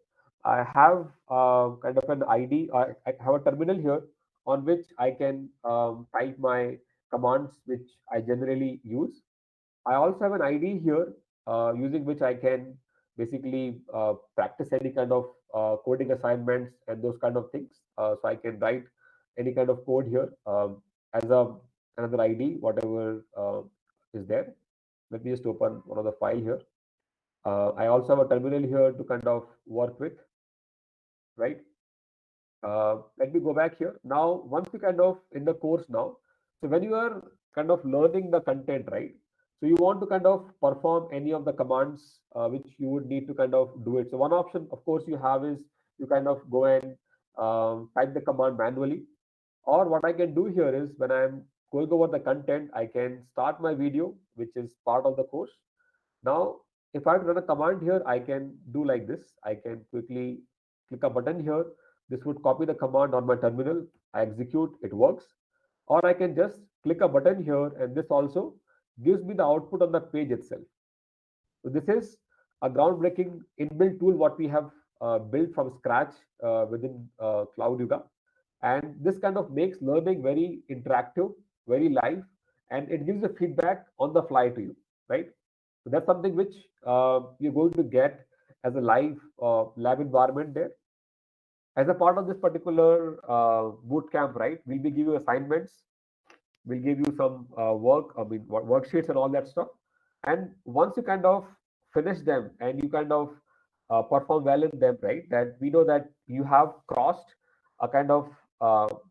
I have kind of an ID. I have a terminal here on which I can type my commands, which I generally use. I also have an ID here using which I can basically practice any kind of coding assignments and those kind of things. So I can write any kind of code here as a another ID, whatever is there. Let me just open one of the file here. I also have a terminal here to kind of work with, right? Let me go back here. Now, once you kind of in the course now, so when you are kind of learning the content, right? So you want to kind of perform any of the commands which you would need to kind of do it. So one option, of course, you have is you kind of go and type the command manually. Or what I can do here is when I'm going over the content, I can start my video, which is part of the course. Now, if I run a command here, I can do like this. I can quickly click a button here. This would copy the command on my terminal. I execute, it works. Or I can just click a button here, and this also gives me the output on the page itself. So this is a groundbreaking inbuilt tool what we have built from scratch within Cloud Yuga, and this kind of makes learning very interactive, very live, and it gives the feedback on the fly to you, right? So that's something which you're going to get as a live lab environment there. As a part of this particular boot camp, right? We'll be giving you assignments, we'll give you some work, I mean worksheets and all that stuff. And once you kind of finish them and you kind of perform well in them, right? That we know that you have crossed a kind of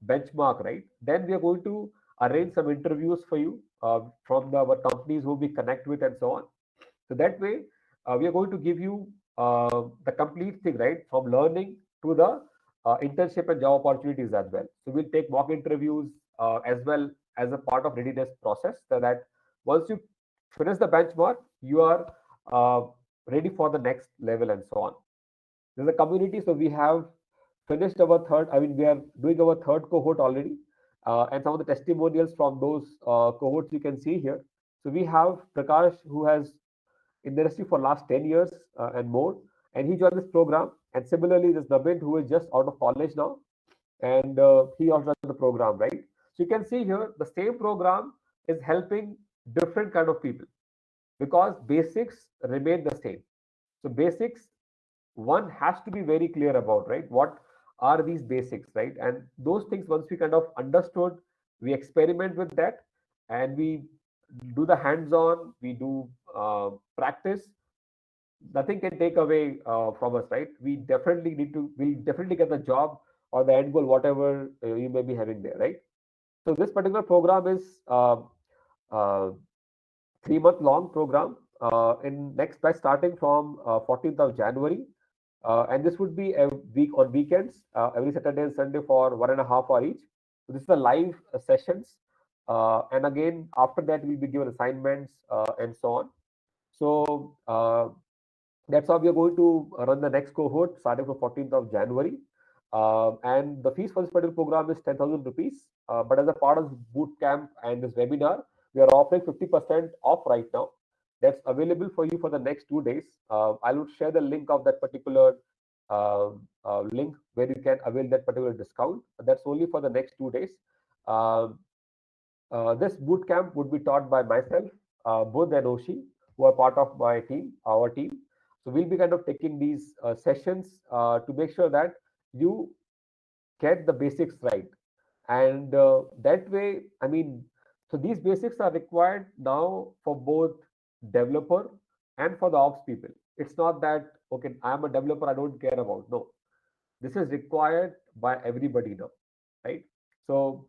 benchmark, right? Then we are going to arrange some interviews for you from our companies who we connect with and so on. So that way, we are going to give you the complete thing, right? From learning to the internship and job opportunities as well. So we'll take mock interviews as well as a part of readiness process, so that once you finish the benchmark, you are uh, ready for the next level and so on. There's a community, so we have finished our third. I mean, we are doing our third cohort already, and some of the testimonials from those cohorts you can see here. So we have Prakash, who has in the industry for last 10 years and more, and he joined this program. And similarly, there's Navin, who is just out of college now, and he also joined the program, right? So you can see here the same program is helping different kind of people because basics remain the same. So basics, one has to be very clear about, right? What are these basics, right? And those things, once we kind of understood, we experiment with that, and we do the hands-on, we do practice. Nothing can take away from us, right? We definitely need to, we'll definitely get the job or the end goal, whatever you may be having there, right? So this particular program is uh, 3 month long program in next batch starting from 14th of January. And this would be a week on weekends, every Saturday and Sunday for 1.5 hours each. So this is the live sessions. And again, after that, we'll be given assignments and so on. So that's how we are going to run the next cohort starting from 14th of January. And the fees for this particular program is 10,000 rupees. But as a part of boot camp and this webinar, we are offering 50% off right now. That's available for you for the next 2 days. I will share the link of that particular link where you can avail that particular discount. That's only for the next 2 days. Um, this boot camp would be taught by myself, Budh and Oshi, who are part of my team, our team. So we'll be kind of taking these sessions to make sure that you get the basics right. And that way, I mean, so these basics are required now for both developer and for the ops people. It's not that, okay, I'm a developer, I don't care about. No, this is required by everybody now, right? So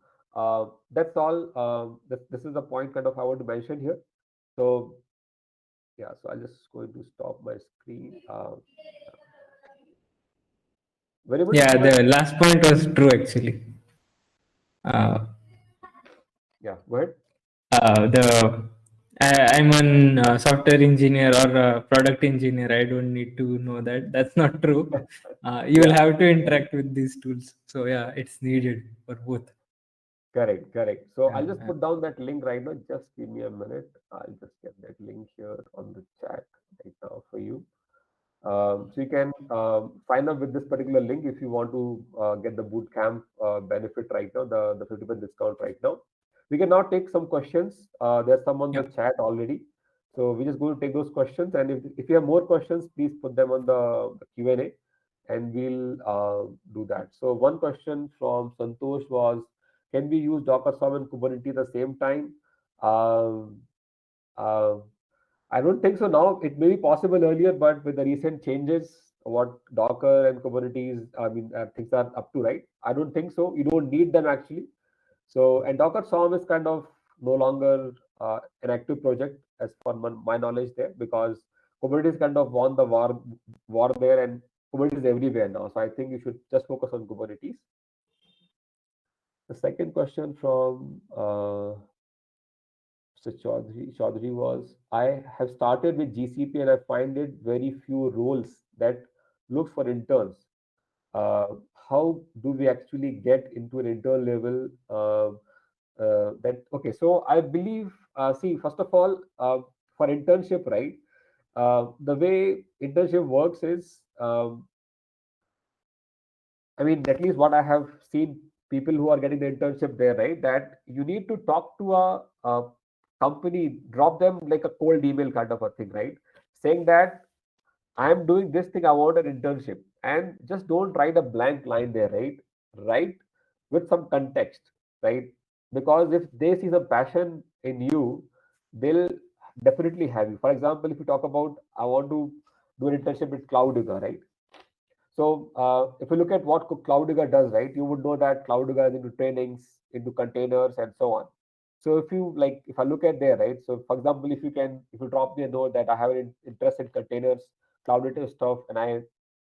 that's all. This is the point kind of I want to mention here. So yeah, so I'll just going to stop my screen. Were you able to Yeah, see my the screen? last point was true actually. Uh, Yeah, go ahead. the I'm an software engineer or a product engineer. I don't need to know that. That's not true. You will Yeah, have to interact with these tools. So yeah, it's needed for both. correct, correct. So Yeah, I'll just yeah. put down that link right now. Just give me a minute. I'll just get that link here on the chat right now for you. So you can sign up with this particular link if you want to get the bootcamp benefit right now, the 50% discount right now. We can now take some questions. There's some on the Yeah. chat already. So we're just going to take those questions. And if you have more questions, please put them on the Q&A and we'll do that. So one question from Santosh was, can we use Docker Swarm and Kubernetes at the same time? Um, uh, I don't think so now. It may be possible earlier, but with the recent changes, what Docker and Kubernetes, I mean, things are up to, right? I don't think so. You don't need them actually. So, and Docker Swarm is kind of no longer an active project as per my knowledge there, because Kubernetes kind of won the war there, and Kubernetes is everywhere now. So I think you should just focus on Kubernetes. The second question from Mr. Chaudhary was, I have started with GCP and I find it very few roles that look for interns. How do we actually get into an intern level? That okay, so I believe, see, first of all, for internship, right? The way internship works is, I mean, at least what I have seen people who are getting the internship there, right? That you need to talk to a company, drop them like a cold email kind of a thing, right? Saying that I am doing this thing, I want an internship. And just don't write a blank line there, right? Write with some context, right? Because if they see some passion in you, they'll definitely have you. For example, if you talk about, I want to do an internship with Cloudega, right? So if you look at what Cloudega does, right, you would know that Cloudega is into trainings, into containers, and so on. So if you like, if I look at there, right, so for example, if you drop me a note that I have an interest in containers, cloud native stuff, and I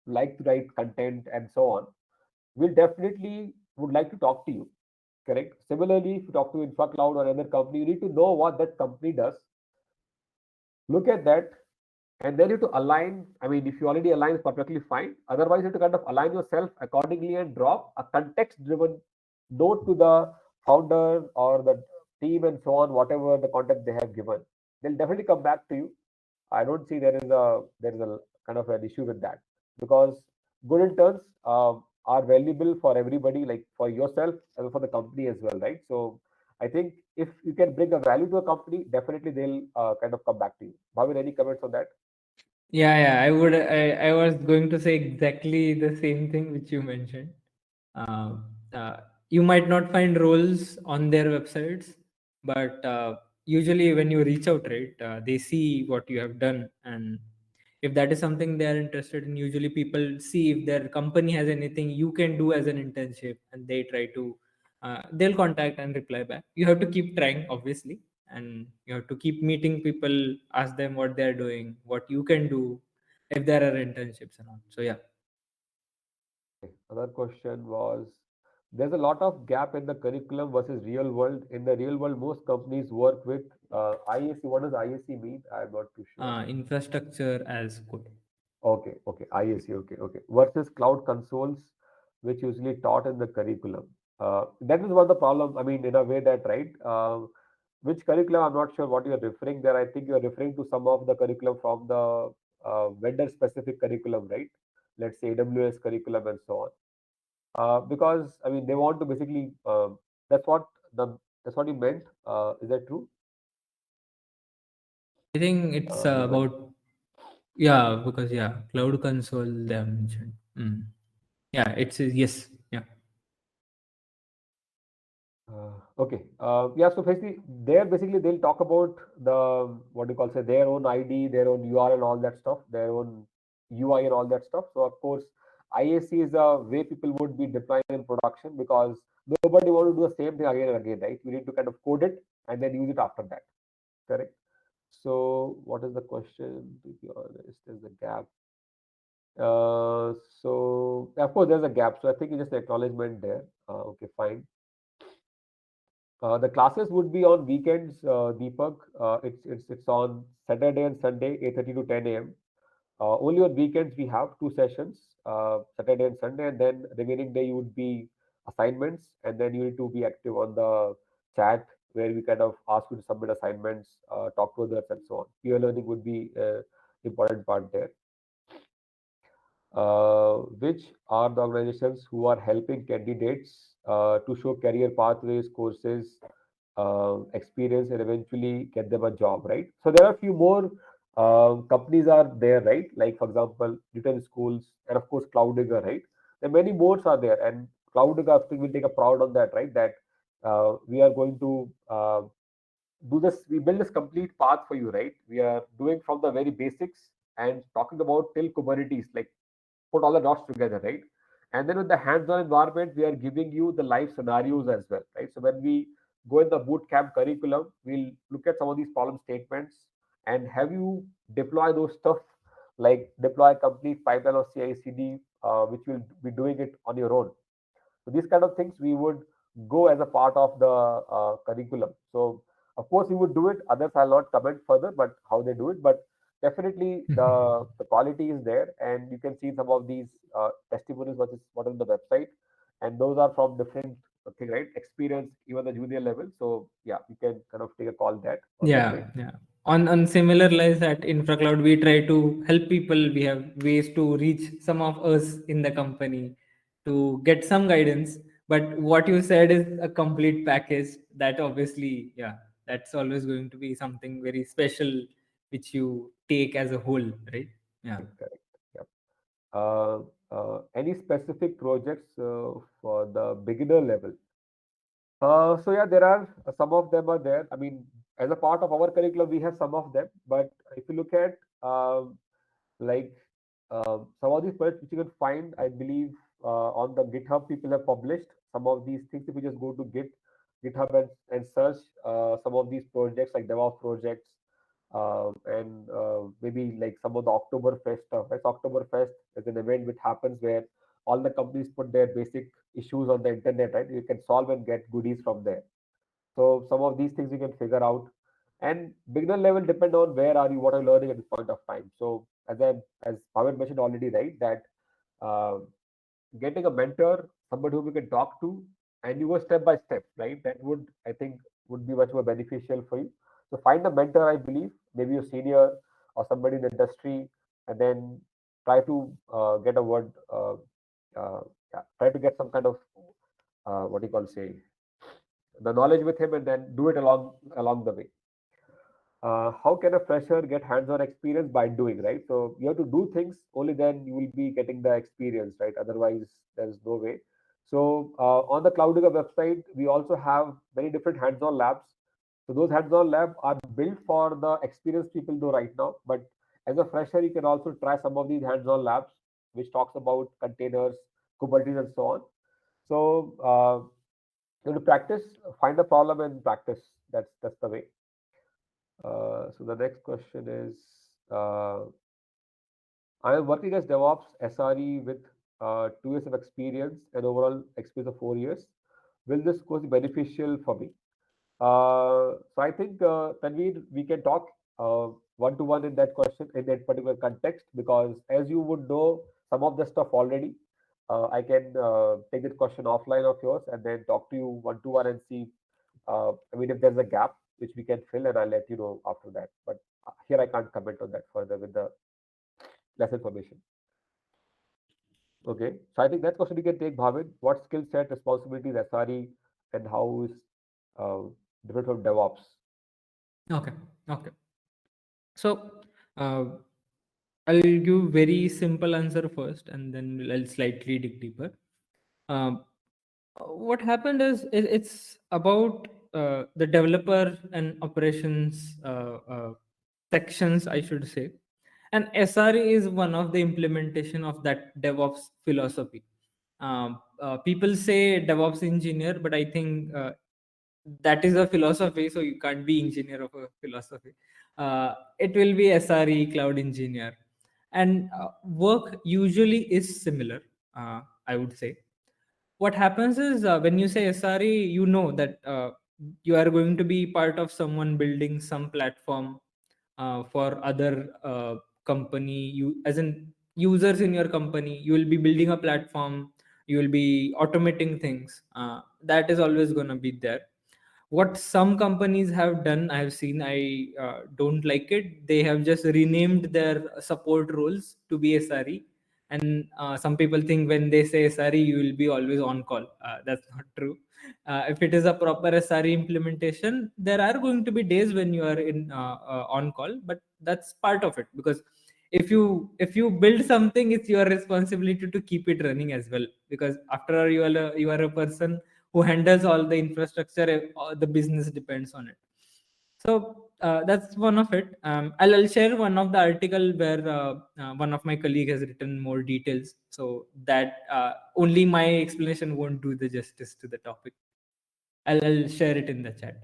like to write content and so on, we'll definitely would like to talk to you. Correct. Similarly, if you talk to InfraCloud or another company, you need to know what that company does. Look at that, and then you have to align. I mean, if you already align, it's perfectly fine. Otherwise, you have to kind of align yourself accordingly and drop a context driven note to the founder or the team and so on, whatever the context they have given. They'll definitely come back to you. I don't see there is a kind of an issue with that, because good interns are valuable for everybody, like for yourself and for the company as well, right? So I think if you can bring a value to a company, definitely they'll kind of come back to you. Bhavin, any comments on that? Yeah, yeah. I was going to say exactly the same thing which you mentioned. Uh, uh, you might not find roles on their websites, but usually when you reach out, right, they see what you have done, and if that is something they are interested in, usually people see if their company has anything you can do as an internship, and they try to they'll contact and reply back. You have to keep trying, obviously, and you have to keep meeting people, ask them what they're doing, what you can do, if there are internships and all. So yeah. Another question was, there's a lot of gap in the curriculum versus real world. In the real world, most companies work with IAC. What does IAC mean? I'm not too sure. Infrastructure as code. Okay, okay, IAC, okay, okay. Versus cloud consoles, which usually taught in the curriculum. That is what the problem. I mean, in a way that, right? Which curriculum? I'm not sure what you're referring there. I think you're referring to some of the curriculum from the vendor-specific curriculum, right? let's say AWS curriculum and so on. Because I mean they want to basically that's what the that's what you meant. Is that true, I think it's Hemant? about, yeah, because yeah, cloud console they have mentioned. Yeah, it's yes, yeah. Okay. Yeah. So basically, there basically they'll talk about the what do you call say their own ID, their own URL, and all that stuff, their own UI and all that stuff. So of course, IAC is a way people would be deploying in production because nobody want to do the same thing again and again, right? You need to kind of code it and then use it after that. Correct. So what is the question? To be honest, there's a gap. So of course there's a gap. So I think it's just an acknowledgement there. Okay, fine. The classes would be on weekends, Deepak. It's on Saturday and Sunday, 8:30 to 10 a.m. Only on weekends we have two sessions, Saturday and Sunday, and then remaining day you would be assignments, and then you need to be active on the chat where we kind of ask you to submit assignments, talk to others, and so on. Peer learning would be important part there. Which are the organizations who are helping candidates to show career pathways, courses, experience, and eventually get them a job, right? So there are a few more companies are there, right? Like for example, Newton Schools, and of course Cloudigger, right? There are many more are there, and Cloudigger, I think, will take a proud on that, right? That we are going to do this. We build this complete path for you, right? We are doing from the very basics and talking about till Kubernetes, like put all the dots together, right? And then with the hands-on environment, we are giving you the live scenarios as well, right? So when we go in the boot camp curriculum, we'll look at some of these problem statements and have you deploy those stuff like deploy a complete pipeline of CI/CD, which will be doing it on your own. So these kind of things we would go as a part of the curriculum. So of course we would do it. Others I'll not comment further, but how they do it. But definitely the quality is there, and you can see some of these testimonies what is on the website, and those are from different thing, right? Experience, even the junior level. So yeah, you can kind of take a call that on that, Yeah, right? yeah. On similar lines at InfraCloud, we try to help people. We have ways to reach some of us in the company to get some guidance. But what you said is a complete package. That obviously, yeah, that's always going to be something very special, which you take as a whole, right? Yeah. Correct, correct. Yep. Any specific projects for the beginner level? So yeah, there are some of them are there. I mean, as a part of our curriculum, we have some of them. But if you look at like some of these projects which you can find, I believe on the GitHub, people have published some of these things. If you just go to GitHub and search some of these projects like DevOps projects, and maybe like some of the Oktoberfest stuff. Right? Oktoberfest is an event which happens where all the companies put their basic issues on the internet, right? You can solve and get goodies from there. So some of these things you can figure out. And beginner level depend on where are you, what are you learning at this point of time. So as Pawan mentioned already, right, that uh, getting a mentor, somebody who we can talk to, and you go step by step, right? That would, I think, would be much more beneficial for you. So find a mentor, I believe, maybe a senior or somebody in the industry, and then try to get a word, uh, yeah, try to get some kind of what do you call say the knowledge with him, and then do it along the way. How can a fresher get hands-on experience? By doing, right? So you have to do things, only then you will be getting the experience, right? Otherwise there's no way. So on the Cloudiga website we also have many different hands-on labs. So those hands-on lab are built for the experienced people though right now, but as a fresher you can also try some of these hands-on labs which talks about containers, Kubernetes, and so on. So you have to practice, find the problem and practice. That's the way. So the next question is, I am working as DevOps SRE with 2 years of experience and overall experience of 4 years. Will this course be beneficial for me? So I think Tanveer, we can talk one to one in that question in that particular context, because as you would know some of the stuff already. I can take this question offline of yours and then talk to you one to one and see. I mean, if there's a gap which we can fill, and I'll let you know after that. But here I can't comment on that further with the less information. Okay. So I think that question we can take, Bhavin. What skill set, responsibilities, SRE, and how is uh, different from DevOps? Okay. Okay. So uh, I'll give very simple answer first, and then I'll slightly dig deeper. Um, what happened is it's about the developer and operations sections, I should say, and SRE is one of the implementation of that DevOps philosophy. People say DevOps engineer, but I think that is a philosophy, so you can't be engineer of a philosophy. It will be SRE, cloud engineer, and work usually is similar. I would say what happens is when you say SRE, you know that you are going to be part of someone building some platform for other company. You, as in users in your company, you will be building a platform. You will be automating things. That is always going to be there. What some companies have done, I have seen, I don't like it. They have just renamed their support roles to be SRE, and some people think when they say SRE, you will be always on call. That's not true. If it is a proper SRE implementation, there are going to be days when you are in on call, but that's part of it, because if you build something, it's your responsibility to keep it running as well, because after all, you are a person who handles all the infrastructure. The business depends on it. So that's one of it. I'll share one of the article where one of my colleague has written more details, so that only my explanation won't do the justice to the topic. I'll share it in the chat.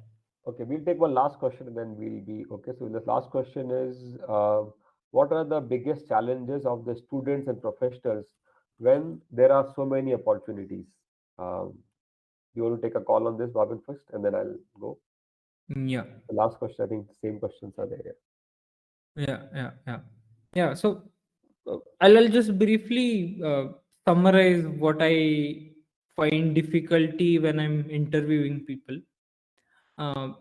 Okay, we'll take one last question and then we'll be okay. So this last question is, what are the biggest challenges of the students and professionals when there are so many opportunities? Um, you want to take a call on this, Bhavin, first, and then I'll go. Yeah. The last question, I think same questions are there. Yeah. So I'll just briefly summarize what I find difficulty when I'm interviewing people. Uh,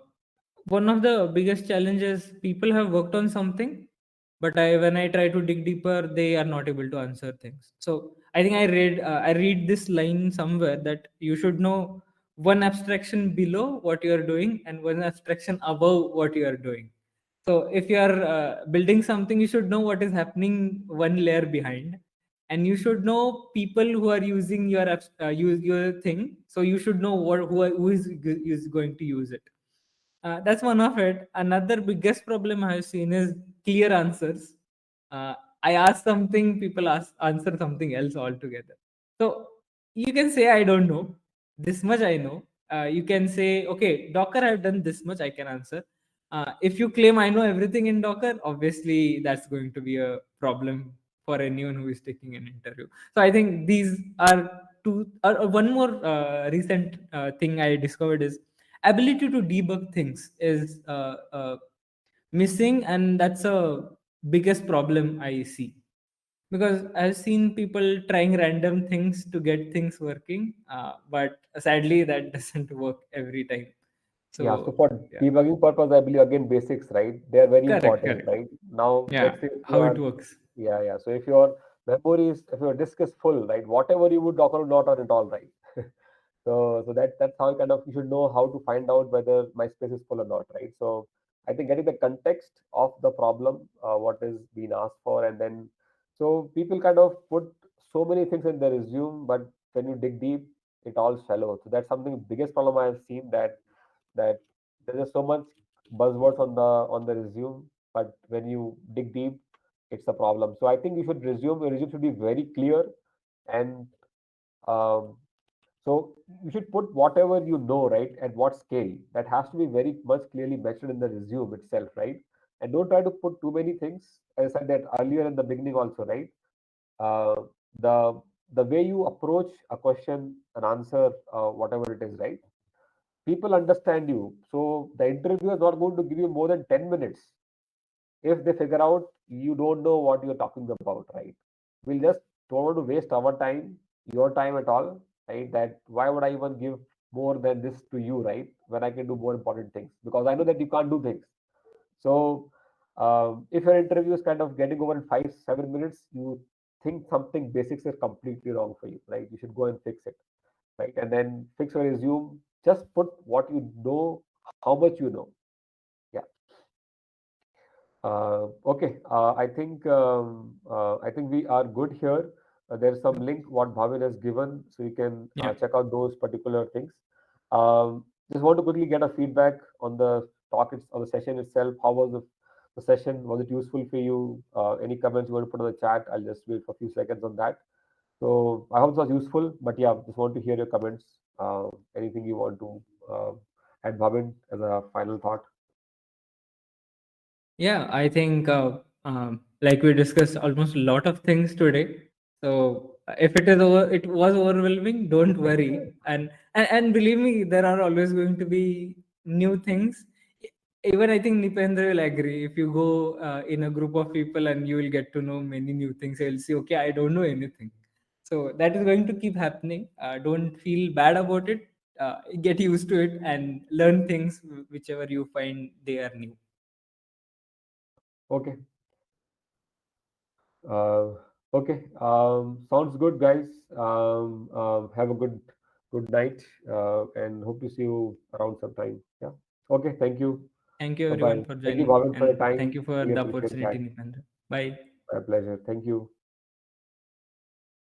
One of the biggest challenges, people have worked on something, but when I try to dig deeper, they are not able to answer things. So I think I read this line somewhere that you should know one abstraction below what you are doing and one abstraction above what you are doing. So if you are building something, you should know what is happening one layer behind, and you should know people who are using your thing. So you should know who is going to use it. That's one of it. Another biggest problem I have seen is clear answers. Uh, I ask something, people answer something else altogether. So you can say I don't know. This much I know. You can say, okay, Docker, I've done this much, I can answer. If you claim I know everything in Docker, obviously that's going to be a problem for anyone who is taking an interview. So I think these are two. One more recent thing I discovered is ability to debug things is missing, and that's a biggest problem I see, because I've seen people trying random things to get things working, but sadly that doesn't work every time. Yeah, so So for yeah. debugging purpose, I believe again basics, right? They are very Correct, important, correct. right? Now, Yeah, let's say if you how it are, works. yeah, yeah. So if your memory is, if your disk is full, right, whatever you would Docker would not run at all, right? So that's how kind of you should know how to find out whether my space is full or not, right? So I think getting the context of the problem, what is being asked for, and then so people kind of put so many things in their resume, but when you dig deep, it all shallow. So that's something biggest problem I have seen, that there's just so much buzzwords on the resume, but when you dig deep, it's a problem. So I think you should resume your resume should be very clear, and um, so you should put whatever you know, right, at what scale. That has to be very much clearly mentioned in the resume itself, right? And don't try to put too many things. As I said that earlier in the beginning also, right? Uh, the the way you approach a question, an answer, whatever it is, right? People understand you. So the interviewer is not going to give you more than 10 minutes if they figure out you don't know what you're talking about, right? We'll just don't want to waste our time, your time at all, right? That why would I even give more than this to you, right? When I can do more important things because I know that you can't do things. So if your interview is kind of getting over in 5, 7 minutes, you think something basics are completely wrong for you, right? You should go and fix it, right? And then fix or resume. Just put what you know, how much you know. Yeah. I think we are good here. There's some link what Bhavin has given, so you can Yeah. check out those particular things. Just want to quickly get a feedback on the on the session itself. How was the session? Was it useful for you? Any comments you want to put on the chat? I'll just wait for a few seconds on that. So I hope it was useful. But yeah, just want to hear your comments. Anything you want to add, Bhavin, as a final thought? Yeah, I think like we discussed almost a lot of things today. So if it was overwhelming, don't worry. And believe me, there are always going to be new things. Even I think Nipendra will agree. If you go in a group of people and you will get to know many new things, you'll see, okay, I don't know anything. So that is going to keep happening. Don't feel bad about it. Get used to it and learn things whichever you find they are new. Okay. Uh, okay. Sounds good, guys. Have a good night, and hope to see you around sometime. Yeah. Okay. Thank you. Thank you Bye everyone bye. for Thank you, joining Bhavin, for your and thank time. you for Really the appreciate opportunity, that. Nipendra. Bye. My pleasure. Thank you.